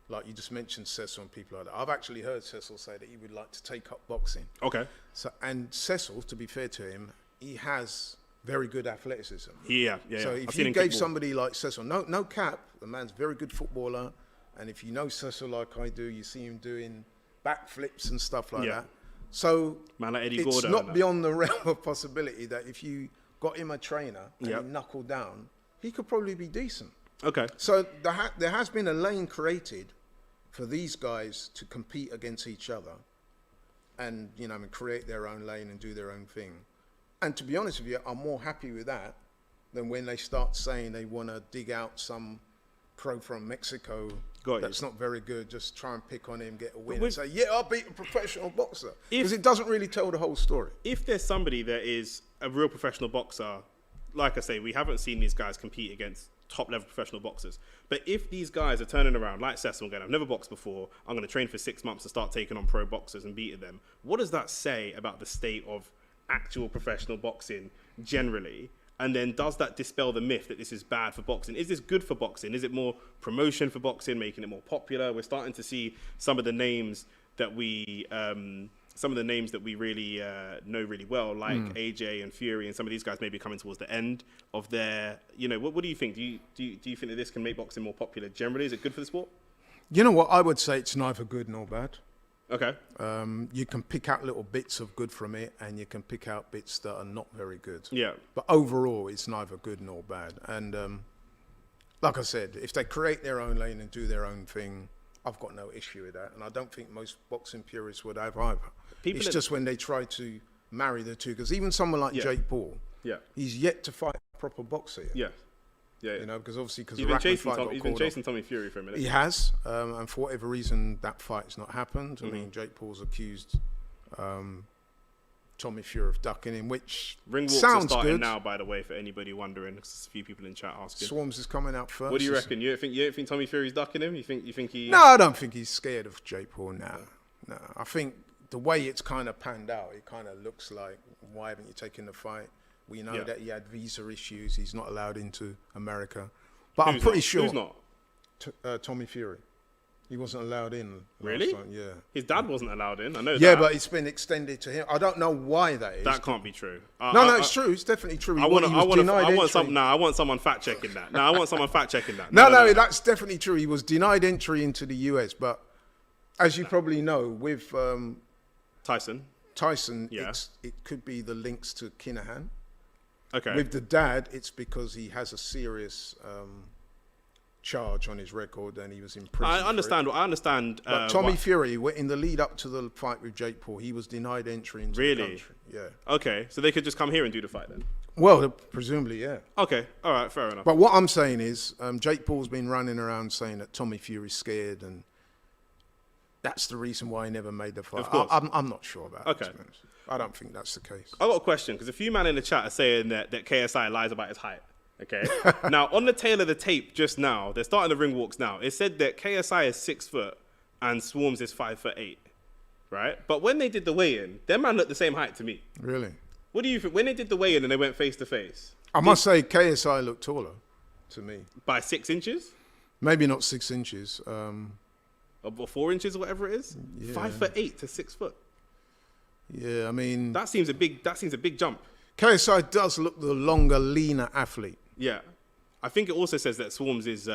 Speaker 2: Like you just mentioned Cecil and people like that. I've actually heard Cecil say that he would like to take up boxing.
Speaker 1: Okay.
Speaker 2: So, and Cecil, to be fair to him, he has very good athleticism.
Speaker 1: Yeah.
Speaker 2: So if you gave somebody like Cecil, no cap, the man's a very good footballer. And if you know Cecil like I do, you see him doing backflips and stuff like that. So
Speaker 1: man like Eddie
Speaker 2: it's
Speaker 1: Gordo
Speaker 2: not beyond the realm of possibility that if you got him a trainer and he knuckled down, he could probably be decent.
Speaker 1: Okay.
Speaker 2: So there has been a lane created for these guys to compete against each other and, you know, create their own lane and do their own thing. And to be honest with you, I'm more happy with that than when they start saying they want to dig out some pro from Mexico that's not very good, just try and pick on him, get a win, and say, yeah, I'll beat a professional boxer. Because it doesn't really tell the whole story.
Speaker 1: If there's somebody that is a real professional boxer, like I say, we haven't seen these guys compete against top-level professional boxers. But if these guys are turning around, like Cecil, going, I've never boxed before, I'm going to train for 6 months to start taking on pro boxers and beating them, what does that say about the state of actual professional boxing generally? And then does that dispel the myth that this is bad for boxing? Is this good for boxing? Is it more promotion for boxing, making it more popular? We're starting to see some of the names that we really know really well, like AJ and Fury, and some of these guys may be coming towards the end of their, you know, what do you think? Do you think that this can make boxing more popular generally? Is it good for the sport?
Speaker 2: You know what? I would say it's neither good nor bad.
Speaker 1: Okay.
Speaker 2: You can pick out little bits of good from it, and you can pick out bits that are not very good.
Speaker 1: Yeah.
Speaker 2: But overall, it's neither good nor bad. And like I said, if they create their own lane and do their own thing, I've got no issue with that. And I don't think most boxing purists would have either. It's just when they try to marry the two. Because even someone like Jake Paul, he's yet to fight a proper boxer yet.
Speaker 1: Yeah.
Speaker 2: You know, because obviously,
Speaker 1: he's been chasing Tommy Fury for a minute.
Speaker 2: He has, and for whatever reason, that fight's not happened. I mean, Jake Paul's accused Tommy Fury of ducking him, which
Speaker 1: Ring walks
Speaker 2: sounds
Speaker 1: are starting
Speaker 2: good.
Speaker 1: now, by the way, for anybody wondering. There's a few people in chat asking.
Speaker 2: Swarmz is coming out first.
Speaker 1: What do you reckon? You don't think Tommy Fury's ducking him? You think he?
Speaker 2: No, I don't think he's scared of Jake Paul now. No, I think the way it's kind of panned out, it kind of looks like, why haven't you taken the fight? We know that he had visa issues. He's not allowed into America. But I'm pretty sure.
Speaker 1: Who's not?
Speaker 2: Tommy Fury. He wasn't allowed in.
Speaker 1: Really?
Speaker 2: Last time. Yeah.
Speaker 1: His dad wasn't allowed in. I know that.
Speaker 2: Yeah, but it's been extended to him. I don't know why that is.
Speaker 1: That can't be true.
Speaker 2: No, it's true. It's definitely true.
Speaker 1: I want someone fact checking that. No, I want someone fact checking that.
Speaker 2: No, that's definitely true. He was denied entry into the US, but as you probably know, with
Speaker 1: Tyson,
Speaker 2: it could be the links to Kinahan.
Speaker 1: Okay.
Speaker 2: With the dad, it's because he has a serious charge on his record and he was in prison.
Speaker 1: I understand.
Speaker 2: But Tommy Fury, in the lead up to the fight with Jake Paul, he was denied entry into the country. Yeah.
Speaker 1: Okay, so they could just come here and do the fight then?
Speaker 2: Well, presumably, yeah.
Speaker 1: Okay, all right, fair enough.
Speaker 2: But what I'm saying is, Jake Paul's been running around saying that Tommy Fury's scared, and that's the reason why he never made the fight.
Speaker 1: Of course.
Speaker 2: I'm not sure about
Speaker 1: it.
Speaker 2: Okay. I don't think that's the case.
Speaker 1: I got a question, because a few men in the chat are saying that KSI lies about his height. Okay. Now, on the tail of the tape just now, they're starting the ring walks now. It said that KSI is 6 foot and Swarmz is 5'8", right? But when they did the weigh-in, their man looked the same height to me.
Speaker 2: Really?
Speaker 1: What do you think? When they did the weigh-in and they went face to face,
Speaker 2: I must say KSI looked taller to me.
Speaker 1: By 6 inches?
Speaker 2: Maybe not 6 inches.
Speaker 1: Or 4 inches or whatever it is? Yeah. 5'8" to 6 foot.
Speaker 2: Yeah, I mean,
Speaker 1: that seems a big jump.
Speaker 2: KSI does look the longer, leaner athlete.
Speaker 1: Yeah. I think it also says that Swarmz is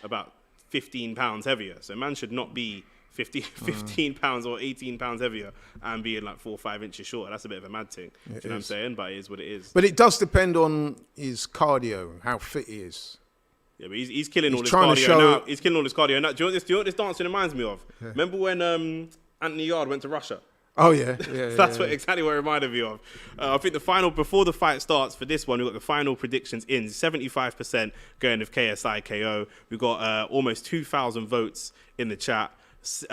Speaker 1: about 15 pounds heavier. So man should not be 15 pounds or 18 pounds heavier and being like 4 or 5 inches shorter. That's a bit of a mad thing. Do you know what I'm saying? But it is what it is.
Speaker 2: But it does depend on his cardio, how fit he is.
Speaker 1: Yeah, but he's killing all his cardio now. He's killing all his cardio now. Do you know what this dancing reminds me of? Yeah. Remember when Anthony Yard went to Russia?
Speaker 2: Oh yeah,
Speaker 1: That's exactly what it reminded me of. I think the final, before the fight starts for this one, we've got the final predictions in. 75% going with KSI KO. We've got almost 2,000 votes in the chat. So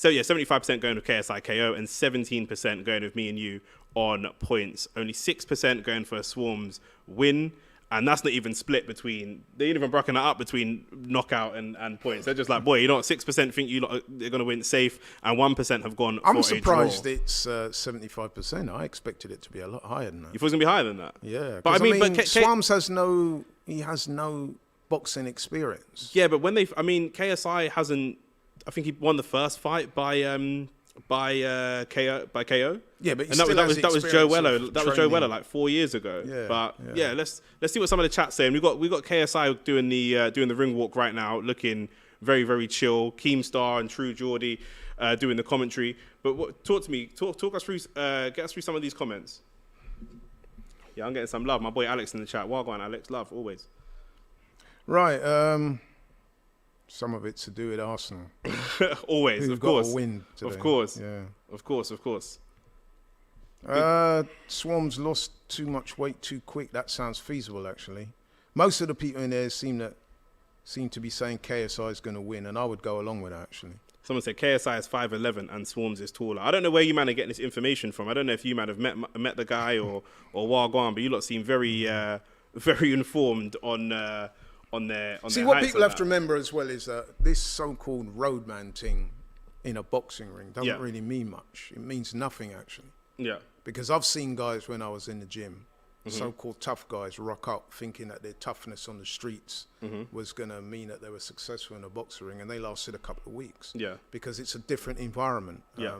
Speaker 1: yeah, 75% going with KSI KO and 17% going with me and you on points. Only 6% going for a Swarmz win. And that's not even split between, they ain't even broken that up between knockout and points. They're just like, boy, you know what, 6% think they're going to win safe, and 1% have gone for a draw.
Speaker 2: I'm surprised it's 75%. I expected it to be a lot higher than that.
Speaker 1: You thought it was going to be higher than that?
Speaker 2: Yeah.
Speaker 1: But I mean,
Speaker 2: Swarmz has no boxing experience.
Speaker 1: Yeah, but KSI hasn't, I think he won the first fight by KO.
Speaker 2: Yeah, but
Speaker 1: that was Joe Wello. That was Joe Wello like 4 years ago. Yeah, but yeah, let's see what some of the chat's saying. We got KSI doing the ring walk right now, looking very, very chill. Keemstar and True Geordie doing the commentary. But talk us through, get us through some of these comments. Yeah, I'm getting some love. My boy Alex in the chat. Well gone, Alex. Love always.
Speaker 2: Right. Some of it's to do with Arsenal.
Speaker 1: Always,
Speaker 2: of course. Got a win today.
Speaker 1: Of course.
Speaker 2: Yeah.
Speaker 1: Of course.
Speaker 2: Swarmz lost too much weight too quick. That sounds feasible, actually. Most of the people in there seem to be saying KSI is going to win, and I would go along with that, actually.
Speaker 1: Someone said KSI is 5'11" and Swarmz is taller. I don't know where you man are getting this information from. I don't know if you man have met the guy or Wagwan, but you lot seem very very informed on their
Speaker 2: See, what people have to remember as well is that this so-called roadman thing in a boxing ring doesn't really mean much. It means nothing, actually.
Speaker 1: Yeah.
Speaker 2: Because I've seen guys when I was in the gym, so-called tough guys, rock up thinking that their toughness on the streets was going to mean that they were successful in a boxing ring, and they lasted a couple of weeks.
Speaker 1: Yeah.
Speaker 2: Because it's a different environment.
Speaker 1: Yeah.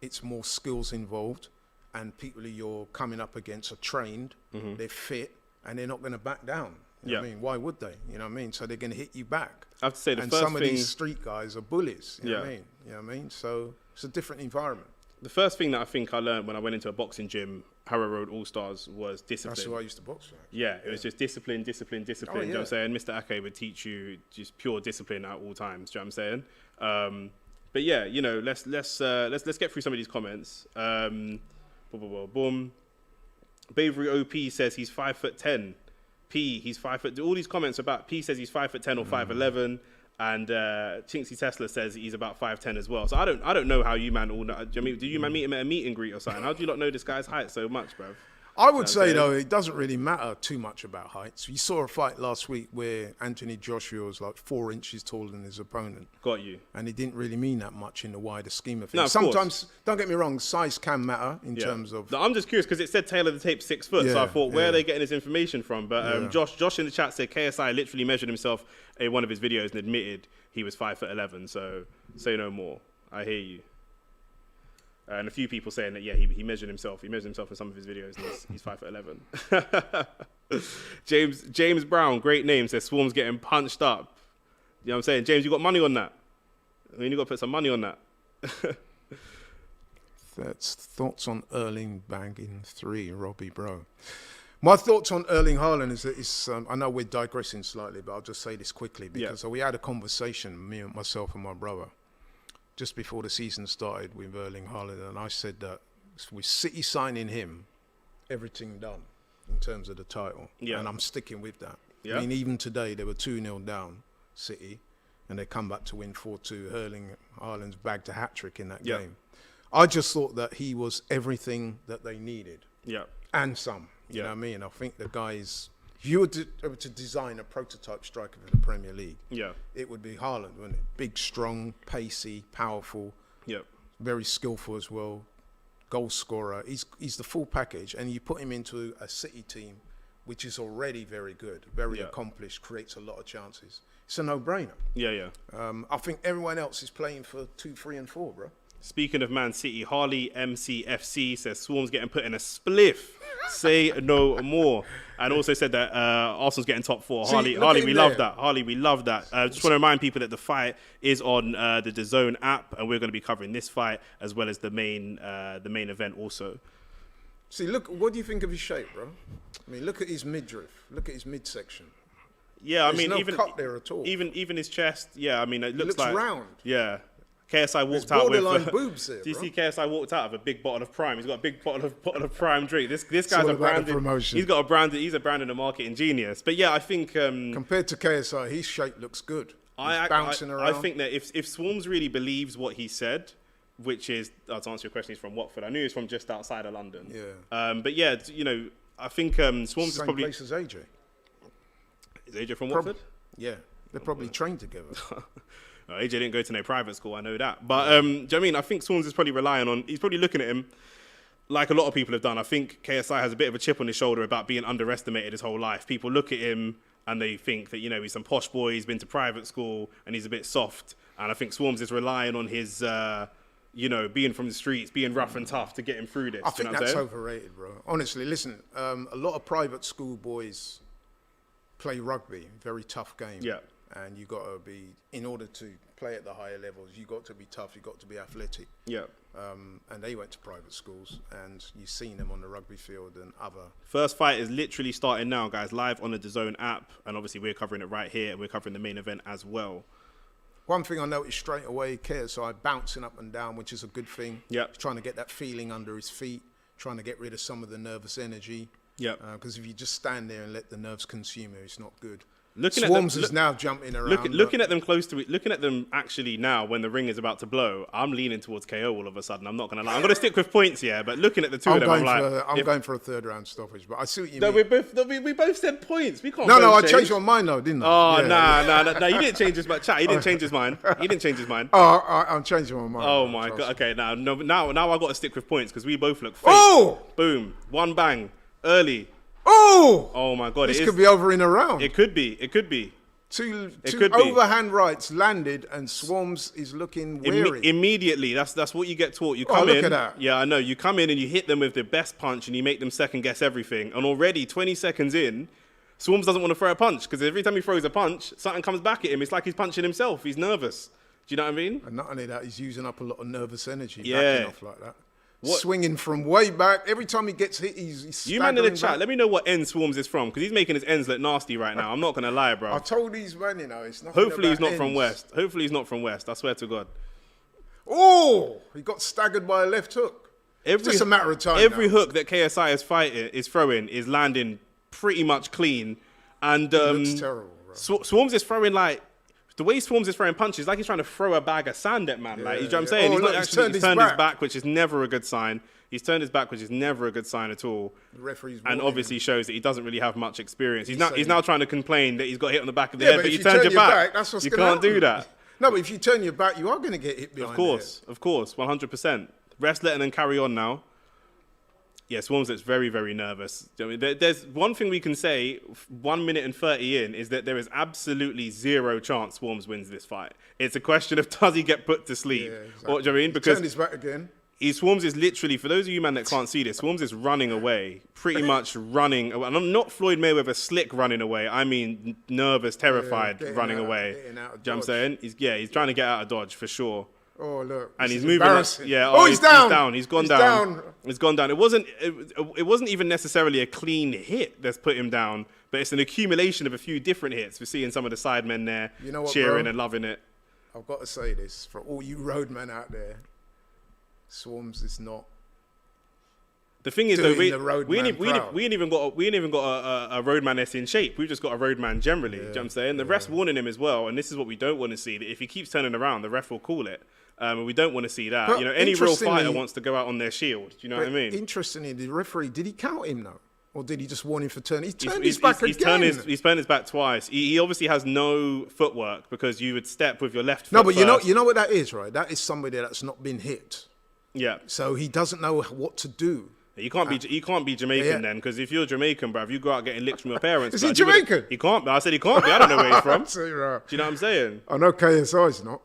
Speaker 2: It's more skills involved, and people who you're coming up against are trained, they're fit, and they're not going to back down. You know what I mean? Why would they? You know what I mean? So they're going to hit you back.
Speaker 1: I have to say
Speaker 2: and some of these street guys are bullies. You know what I mean? You know what I mean? So it's a different environment.
Speaker 1: The first thing that I think I learned when I went into a boxing gym, Harrow Road All Stars, was discipline.
Speaker 2: That's who I used to box with.
Speaker 1: Yeah, it was just discipline.
Speaker 2: Oh,
Speaker 1: You know what I'm saying? Mr. Ake would teach you just pure discipline at all times. Do you know what I'm saying? But yeah, you know, let's get through some of these comments. Boom. Bavery OP says he's 5'10". P, he's 5 foot. All these comments about P says he's 5'10" or 5'11", and Chinksy Tesla says he's about 5'10" as well. So I don't know how you man all know. Do you man meet him at a meet and greet or something? How do you not know this guy's height so much, bro?
Speaker 2: I would say, though, it doesn't really matter too much about heights. You saw a fight last week where Anthony Joshua was like 4 inches taller than his opponent.
Speaker 1: Got you.
Speaker 2: And it didn't really mean that much in the wider scheme of things.
Speaker 1: No, of
Speaker 2: Sometimes, don't get me wrong, size can matter in terms of...
Speaker 1: No, I'm just curious because it said Taylor the Tape 6 foot, so I thought, where are they getting this information from? But Josh in the chat said KSI literally measured himself in one of his videos and admitted he was 5'11", so say no more. I hear you. And a few people saying that, he measured himself. He measured himself in some of his videos, and he's 5'11". James Brown, great name, says Swarmz getting punched up. You know what I'm saying? James, you got money on that? I mean, you got to put some money on that.
Speaker 2: That's thoughts on Erling bagging 3, Robbie, bro. My thoughts on Erling Haaland is that I know we're digressing slightly, but I'll just say this quickly because we had a conversation, myself and my brother, just before the season started with Erling Haaland, and I said that with City signing him, everything done in terms of the title. Yeah. And I'm sticking with that. Yeah. I mean, even today, they were 2-0 down, City, and they come back to win 4-2. Erling Haaland's bagged a hat-trick in that game. I just thought that he was everything that they needed. Yeah. And some. You know what I mean? I think the guy's... If you were to design a prototype striker for the Premier League, it would be Haaland, wouldn't it? Big, strong, pacey, powerful, very skillful as well, goal scorer. He's the full package, and you put him into a City team, which is already very good, very accomplished, creates a lot of chances. It's a no-brainer. I think everyone else is playing for 2, 3, and 4, bro.
Speaker 1: Speaking of Man City, Harley MCFC says Swarmz getting put in a spliff. Say no more. And also said that Arsenal's getting top 4.
Speaker 2: See,
Speaker 1: Harley, we love that. Harley, we love that. Just want to remind people that the fight is on the DAZN app, and we're going to be covering this fight as well as the main event also.
Speaker 2: See, look, what do you think of his shape, bro? I mean, look at his midriff. Look at his midsection.
Speaker 1: Yeah,
Speaker 2: There's no cut there at all.
Speaker 1: Even his chest. Yeah, I mean, it looks
Speaker 2: like round.
Speaker 1: Yeah. KSI walked out with
Speaker 2: borderline boobs here,
Speaker 1: do you
Speaker 2: bro.
Speaker 1: see KSI walked out of a big bottle of Prime? He's got a big bottle of Prime drink. This guy's
Speaker 2: all
Speaker 1: a
Speaker 2: about the
Speaker 1: branded
Speaker 2: promotion.
Speaker 1: He's got a branded. He's a branded and marketing genius. But yeah, I think
Speaker 2: compared to KSI, his shape looks good. He's bouncing around.
Speaker 1: I think that if Swarmz really believes what he said, which is, to answer your question, he's from Watford. I knew he's from just outside of London.
Speaker 2: Yeah.
Speaker 1: But yeah, you know, I think Swarmz is probably
Speaker 2: place as AJ.
Speaker 1: Is AJ from Watford?
Speaker 2: Yeah, they're probably trained together.
Speaker 1: No, AJ didn't go to no private school, I know that. But, do you know what I mean? I think Swarmz is probably relying on, he's probably looking at him like a lot of people have done. I think KSI has a bit of a chip on his shoulder about being underestimated his whole life. People look at him and they think that, you know, he's some posh boy, he's been to private school and he's a bit soft. And I think Swarmz is relying on his, you know, being from the streets, being rough and tough to get him through this.
Speaker 2: I think that's overrated, bro. Honestly, listen, a lot of private school boys play rugby, very tough game.
Speaker 1: Yeah.
Speaker 2: And you got to be, in order to play at the higher levels, you got to be tough, you got to be athletic.
Speaker 1: Yeah.
Speaker 2: And they went to private schools, and you've seen them on the rugby field and other.
Speaker 1: First fight is literally starting now, guys, live on the DAZN app. And obviously we're covering it right here, and we're covering the main event as well.
Speaker 2: One thing I noticed straight away, KSI bouncing up and down, which is a good thing.
Speaker 1: Yeah.
Speaker 2: Trying to get that feeling under his feet, trying to get rid of some of the nervous energy.
Speaker 1: Yeah.
Speaker 2: Because if you just stand there and let the nerves consume you, it's not good.
Speaker 1: Swarmz
Speaker 2: is now jumping around.
Speaker 1: Looking at them close to it, looking at them actually now when the ring is about to blow, I'm leaning towards KO all of a sudden. I'm not going to lie. I'm going to stick with points, yeah, but looking at the two of them,
Speaker 2: I'm going for a third round stoppage, but I see what you mean.
Speaker 1: We both said points. We can't.
Speaker 2: No, I changed my mind though, didn't I?
Speaker 1: Oh, nah. He didn't change his mind. Chat, he didn't change his mind. He didn't change his mind.
Speaker 2: Oh, I'm changing my mind.
Speaker 1: Oh my God. Okay, now I got to stick with points because we both look fake.
Speaker 2: Oh!
Speaker 1: Boom. One bang. Early.
Speaker 2: Oh
Speaker 1: my God.
Speaker 2: This could be over in a round.
Speaker 1: It could be.
Speaker 2: Two overhand rights landed, and Swarmz is looking wary.
Speaker 1: Immediately, that's what you get taught. You come in. Look at that. Yeah, I know. You come in and you hit them with the best punch, and you make them second guess everything. And already 20 seconds in, Swarmz doesn't want to throw a punch because every time he throws a punch, something comes back at him. It's like he's punching himself. He's nervous. Do you know what I mean?
Speaker 2: And not only that, he's using up a lot of nervous energy.
Speaker 1: Yeah.
Speaker 2: Backing off like that. Swinging from way back. Every time he gets hit, he's
Speaker 1: you man in the chat,
Speaker 2: back.
Speaker 1: let me know what end Swarmz is from, because he's making his ends look nasty right now. I'm not going to lie, bro.
Speaker 2: I told these men, you know, it's not.
Speaker 1: Hopefully he's not from West. Hopefully he's not from West. I swear to God.
Speaker 2: Oh, he got staggered by a left hook. It's just a matter of time.
Speaker 1: Every hook that KSI is throwing is landing pretty much clean. And
Speaker 2: it looks terrible, bro.
Speaker 1: Swarmz is throwing like, the way Swarmz is throwing punches, like he's trying to throw a bag of sand at man. Like, you know what I'm saying? He's turned his back, which is never a good sign. He's turned his back, which is never a good sign at all.
Speaker 2: The referee's
Speaker 1: and obviously shows that he doesn't really have much experience. He's now trying to complain that he's got hit on the back of the head, but you turned your back.
Speaker 2: That's what's
Speaker 1: you
Speaker 2: gonna
Speaker 1: can't
Speaker 2: happen.
Speaker 1: do that.
Speaker 2: No, but if you turn your back, you are going to get hit behind.
Speaker 1: Of course, 100%. Rest, letting them carry on now. Yeah, Swarmz looks very, very nervous. I mean, there's one thing we can say, 1 minute and 30 in, is that there is absolutely zero chance Swarmz wins this fight. It's a question of does he get put to sleep?
Speaker 2: Yeah, exactly.
Speaker 1: Or, do you know what I mean? Because
Speaker 2: turned his back again.
Speaker 1: Swarmz is literally, for those of you man that can't see this, Swarmz is running away, pretty much running away. And I'm not Floyd Mayweather slick running away. I mean nervous, terrified running away. Do you know what I'm saying? He's trying to get out of Dodge for sure.
Speaker 2: Oh look,
Speaker 1: and he's moving. Yeah.
Speaker 2: He's down.
Speaker 1: He's gone down. He's gone down. It wasn't even necessarily a clean hit that's put him down, but it's an accumulation of a few different hits. We're seeing some of the sidemen there cheering and loving it.
Speaker 2: I've got to say this for all you roadmen out there. Swarmz is not.
Speaker 1: The thing is, though, we ain't even got a roadman that's in shape. We've just got a roadman generally. Do you know what I'm saying? The ref's warning him as well, and this is what we don't want to see. That if he keeps turning around, the ref will call it. And we don't want to see that.
Speaker 2: But
Speaker 1: you know, any real fighter wants to go out on their shield. Do you know what I mean?
Speaker 2: Interestingly, the referee, did he count him though? Or did he just warn him for turning? He turned his back again.
Speaker 1: He's turned his back twice. He obviously has no footwork because you would step with your left foot.
Speaker 2: No, but you know what that is, right? That is somebody that's not been hit.
Speaker 1: Yeah.
Speaker 2: So he doesn't know what to do.
Speaker 1: You can't be Jamaican then, because if you're Jamaican, bruv, you go out getting licked from your parents.
Speaker 2: Is he Jamaican?
Speaker 1: He can't be. I said he can't be. I don't know where he's from.
Speaker 2: Do you know
Speaker 1: what I'm saying?
Speaker 2: I know KSI's not.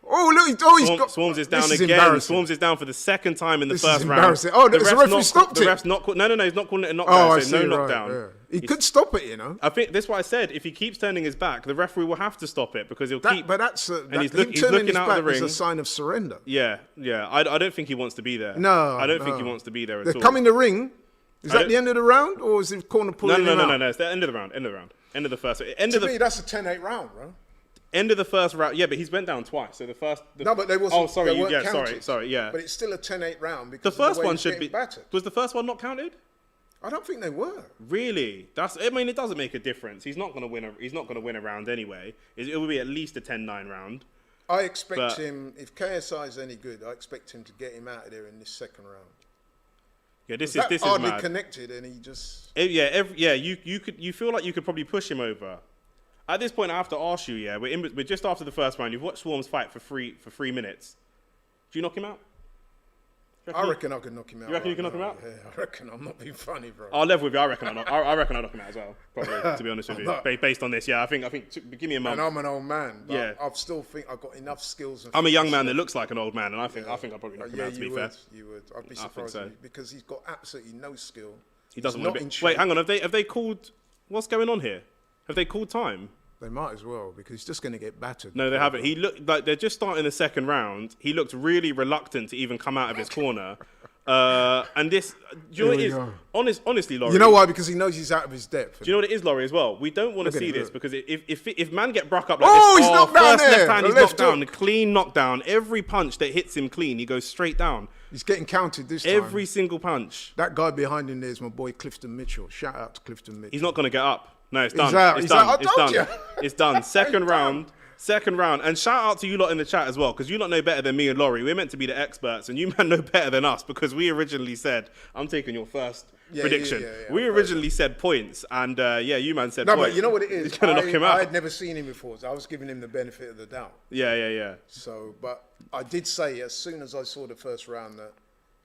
Speaker 2: Oh, look, he's got...
Speaker 1: Swarmz is down again. Swarmz is down for the second time in the first round.
Speaker 2: Oh, the referee stopped it.
Speaker 1: The ref's not... No, he's not calling it a knockdown. He's saying no knockdown.
Speaker 2: Yeah. He could stop it, you know.
Speaker 1: I think that's why I said if he keeps turning his back, the referee will have to stop it because he'll keep...
Speaker 2: But that's...
Speaker 1: he's looking out of the ring.
Speaker 2: Is a sign of surrender.
Speaker 1: Yeah. I don't think he wants to be there.
Speaker 2: No,
Speaker 1: I don't think he wants to be there at all.
Speaker 2: They're coming the ring. Is that the end of the round, or is it corner pulling him out?
Speaker 1: No. It's the end of the round. End of the first.
Speaker 2: To me, that's a 10-8 round, bro.
Speaker 1: End of the first round. Yeah, but he's went down twice. So the first.
Speaker 2: No, but they wasn't.
Speaker 1: Oh, sorry.
Speaker 2: They weren't
Speaker 1: Yeah,
Speaker 2: counted.
Speaker 1: sorry. Yeah.
Speaker 2: But it's still a 10-8 round because
Speaker 1: The first
Speaker 2: of the way
Speaker 1: one
Speaker 2: he's
Speaker 1: should
Speaker 2: getting
Speaker 1: be.
Speaker 2: battered.
Speaker 1: Was the first one not counted?
Speaker 2: I don't think they were.
Speaker 1: Really? I mean, it doesn't make a difference. He's not going to win. He's not going to win a round anyway. It will be at least a 10-9 round.
Speaker 2: I expect him. If KSI is any good, I expect him to get him out of there in this second round.
Speaker 1: Yeah, this
Speaker 2: That
Speaker 1: is
Speaker 2: hardly
Speaker 1: mad.
Speaker 2: connected, and he just.
Speaker 1: You feel like you could probably push him over. At this point, I have to ask you. Yeah, we're just after the first round. You've watched Swarmz fight for 3 minutes. Do you knock him out?
Speaker 2: I reckon I could knock him out.
Speaker 1: You reckon you can knock him out?
Speaker 2: Yeah, I reckon. I'm not being funny, bro.
Speaker 1: I'll level with you. I reckon I'll knock him out as well. Probably, to be honest with you. Based on this, yeah, I think. Give me a month.
Speaker 2: And I'm an old man. But
Speaker 1: Yeah.
Speaker 2: I still think I've got enough skills. And
Speaker 1: I'm a young man that looks like an old man, and I think I'll probably knock him
Speaker 2: yeah,
Speaker 1: out. To be fair,
Speaker 2: you would. I'd be
Speaker 1: I think
Speaker 2: surprised
Speaker 1: so.
Speaker 2: because he's got absolutely no skill.
Speaker 1: he doesn't
Speaker 2: He's
Speaker 1: want
Speaker 2: not
Speaker 1: to
Speaker 2: in
Speaker 1: be.
Speaker 2: shape.
Speaker 1: Wait, hang on. Have they called? What's going on here? Have they called time?
Speaker 2: They might as well because he's just going to get battered.
Speaker 1: No, they haven't. He looked like they're just starting the second round. He looked really reluctant to even come out of his corner. And this, do you know what it is? Honestly, Laurie.
Speaker 2: You know why? Because he knows he's out of his depth.
Speaker 1: Do you know what it is, Laurie, as well? We don't want to see this because if man get Brock up like
Speaker 2: Oh,
Speaker 1: this,
Speaker 2: he's knocked down
Speaker 1: first
Speaker 2: there.
Speaker 1: left hand,
Speaker 2: The
Speaker 1: he's
Speaker 2: left
Speaker 1: knocked down,
Speaker 2: hook.
Speaker 1: clean knockdown. Every punch that hits him clean, he goes straight down.
Speaker 2: He's getting counted this time.
Speaker 1: Every single punch.
Speaker 2: That guy behind him there is my boy Clifton Mitchell. Shout out to Clifton Mitchell.
Speaker 1: He's not going to get up. No, it's done.
Speaker 2: out.
Speaker 1: It's
Speaker 2: He's
Speaker 1: done.
Speaker 2: out. I
Speaker 1: It's
Speaker 2: told
Speaker 1: done.
Speaker 2: you.
Speaker 1: It's done. Second round. Second round. And shout out to you lot in the chat as well, because you lot know better than me and Laurie. We're meant to be the experts, and you man know better than us because we originally said, I'm taking your first prediction. We originally said points, and you man said
Speaker 2: No,
Speaker 1: points.
Speaker 2: but you know what it is?
Speaker 1: He's going to knock him
Speaker 2: I
Speaker 1: out.
Speaker 2: had never seen him before, so I was giving him the benefit of the doubt.
Speaker 1: Yeah.
Speaker 2: So, but I did say as soon as I saw the first round that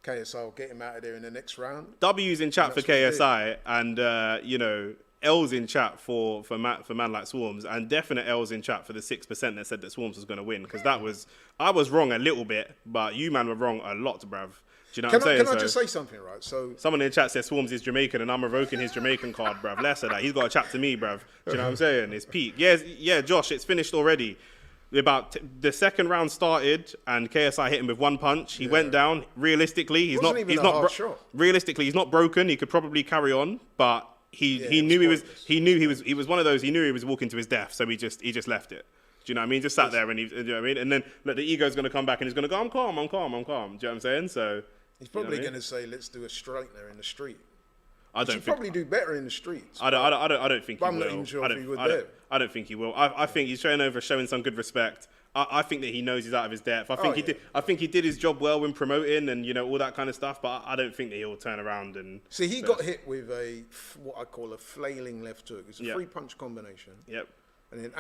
Speaker 2: KSI will get him out of there in the next round.
Speaker 1: W's in chat for
Speaker 2: That's what he did.
Speaker 1: KSI, and L's in chat for man like Swarmz, and definite L's in chat for the 6% that said that Swarmz was going to win, because I was wrong a little bit, but you man were wrong a lot, bruv. Do you know what I'm saying?
Speaker 2: Can I just say something, right? So
Speaker 1: someone in the chat says Swarmz is Jamaican, and I'm revoking his Jamaican card, bruv. Less of that. He's got a chat to me, bruv. Do you know what I'm saying? It's peak. Yeah, Josh, it's finished already. The second round started, and KSI hit him with one punch. He went down. Realistically, he's
Speaker 2: Wasn't
Speaker 1: not.
Speaker 2: even
Speaker 1: He's
Speaker 2: a
Speaker 1: not.
Speaker 2: hard shot.
Speaker 1: Realistically, he's not broken. He could probably carry on, but he knew he was one of those. He knew he was walking to his death, so he just left it. Do you know what I mean? Just sat there, and you know what I mean? And then the ego's going to come back, and he's going to go, I'm calm. Do you know what I'm saying? So
Speaker 2: he's probably going to say, let's do a straightener in the street.
Speaker 1: I don't
Speaker 2: He'd
Speaker 1: think.
Speaker 2: probably do better in the streets.
Speaker 1: I don't think he
Speaker 2: But I'm
Speaker 1: will.
Speaker 2: not even sure if he would
Speaker 1: I
Speaker 2: do.
Speaker 1: don't think he will. I think he's showing some good respect. I think that he knows he's out of his depth. I think he did his job well when promoting and all that kind of stuff. But I don't think that he'll turn around and.
Speaker 2: See, he got hit with what I call a flailing left hook. It's a 3-punch combination.
Speaker 1: Yep.
Speaker 2: And then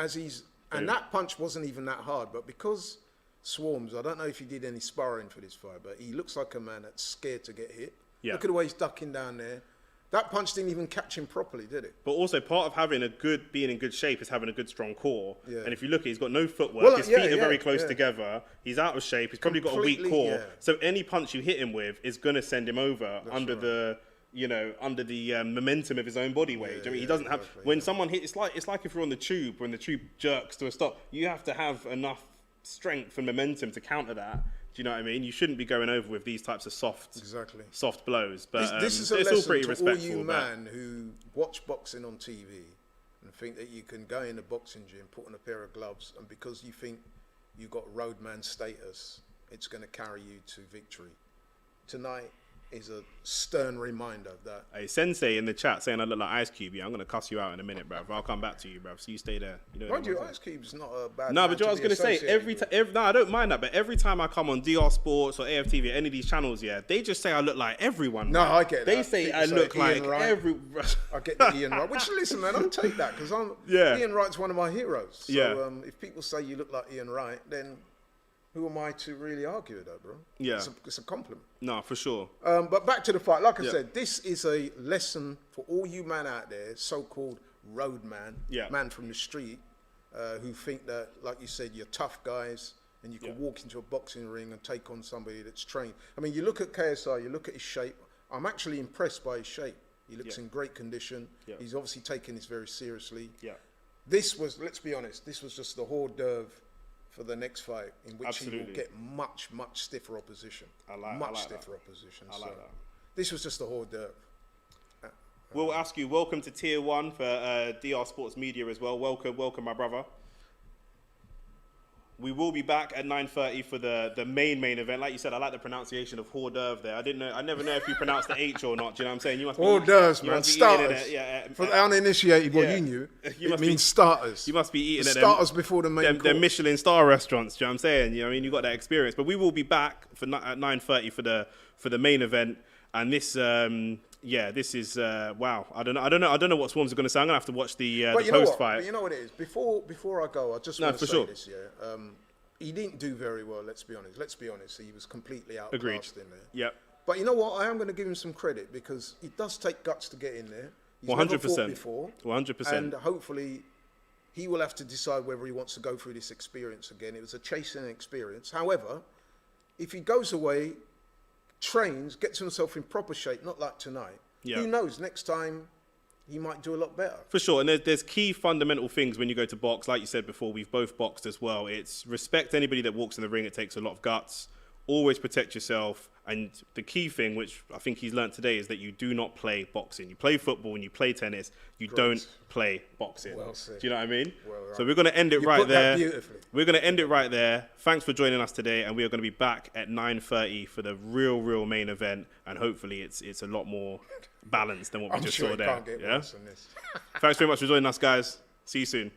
Speaker 2: and that punch wasn't even that hard, but because Swarmz, I don't know if he did any sparring for this fight, but he looks like a man that's scared to get hit.
Speaker 1: Yeah.
Speaker 2: Look at the way he's ducking down there. That punch didn't even catch him properly, did it?
Speaker 1: But also part of being in good shape is having a good strong core.
Speaker 2: Yeah.
Speaker 1: And if you look, he's got no footwork.
Speaker 2: Well,
Speaker 1: His feet are very close together. He's out of shape. He's probably got a weak core.
Speaker 2: Yeah.
Speaker 1: So any punch you hit him with is going to send him over under the momentum of his own body weight. He doesn't have when someone hits. It's like if you're on the tube when the tube jerks to a stop. You have to have enough strength and momentum to counter that. Do you know what I mean? You shouldn't be going over with these types of soft blows. But
Speaker 2: this is a
Speaker 1: it's all
Speaker 2: lesson
Speaker 1: pretty
Speaker 2: to all
Speaker 1: respectful.
Speaker 2: you man who watch boxing on TV and think that you can go in a boxing gym, put on a pair of gloves, and because you think you got roadman status, it's going to carry you to victory. Tonight is a stern reminder that.
Speaker 1: Hey, Sensei in the chat saying I look like Ice Cube. Yeah, I'm gonna cuss you out in a minute, bruv. I'll come back to you, bruv. So you stay there.
Speaker 2: Mind you, Ice Cube's not a bad.
Speaker 1: No,
Speaker 2: man
Speaker 1: but what I was
Speaker 2: be
Speaker 1: gonna say,
Speaker 2: associated
Speaker 1: no, I don't mind that. But every time I come on DR Sports or AFTV, any of these channels, they just say I look like everyone.
Speaker 2: No,
Speaker 1: man.
Speaker 2: I get that.
Speaker 1: They say
Speaker 2: People
Speaker 1: I
Speaker 2: say
Speaker 1: look
Speaker 2: Ian
Speaker 1: like
Speaker 2: Wright.
Speaker 1: every.
Speaker 2: I get the Ian Wright. Which listen, man, I'll take that because Ian Wright's one of my heroes. So if people say you look like Ian Wright, then who am I to really argue with that, bro?
Speaker 1: Yeah.
Speaker 2: It's a compliment.
Speaker 1: No, for sure.
Speaker 2: But back to the fight. Like I said, this is a lesson for all you man out there, so-called road man from the street, who think that, like you said, you're tough guys and you can walk into a boxing ring and take on somebody that's trained. I mean, you look at KSI, you look at his shape. I'm actually impressed by his shape. He looks in great condition. Yeah. He's obviously taking this very seriously. Yeah. This was, let's be honest, this was just the hors d'oeuvre for the next fight, in which he will get much stiffer opposition. Much stiffer opposition. I like that. This was just a hors d'oeuvre.
Speaker 1: We'll ask you, welcome to Tier 1 for DR Sports Media as well. Welcome, my brother. We will be back at 9:30 for the main event. Like you said, I like the pronunciation of hors d'oeuvre there. I never know if you pronounce the H or not. Do you know what I'm saying? You must be
Speaker 2: hors d'oeuvres,
Speaker 1: you
Speaker 2: man.
Speaker 1: must be eating
Speaker 2: Starters.
Speaker 1: for
Speaker 2: the uninitiated, what you knew, it means starters.
Speaker 1: You must be eating
Speaker 2: the
Speaker 1: at
Speaker 2: starters before the main course.
Speaker 1: Them Michelin star restaurants. Do you know what I'm saying? You know what I mean? You got that experience. But we will be back at 9:30 for the main event. And this, this is wow. I don't know what Swarmz are going to say. I'm going to have to watch the post fight.
Speaker 2: But you know what it is. Before I go, I just want to say this. Yeah, he didn't do very well. Let's be honest. He was completely outclassed in there.
Speaker 1: Yep.
Speaker 2: But you know what? I am going to give him some credit because it does take guts to get in there. He's
Speaker 1: 100%.
Speaker 2: never fought before.
Speaker 1: 100%.
Speaker 2: And hopefully, he will have to decide whether he wants to go through this experience again. It was a chasing experience. However, if he goes away, trains, gets himself in proper shape, not like tonight. Who knows? Next time, he might do a lot better.
Speaker 1: For sure. And there's key fundamental things when you go to box. Like you said before, we've both boxed as well. It's respect anybody that walks in the ring. It takes a lot of guts. Always protect yourself. And the key thing, which I think he's learned today, is that you do not play boxing. You play football and you play tennis. You don't play boxing.
Speaker 2: Well said.
Speaker 1: Do you know what I mean?
Speaker 2: Well, right.
Speaker 1: So we're going to end it
Speaker 2: You
Speaker 1: right
Speaker 2: put
Speaker 1: there.
Speaker 2: that beautifully.
Speaker 1: We're going to end it right there. Thanks for joining us today. And we are going to be back at 9:30 for the real main event. And hopefully it's a lot more balanced than what we just saw there.
Speaker 2: Can't get worse than this.
Speaker 1: Thanks very much for joining us, guys. See you soon.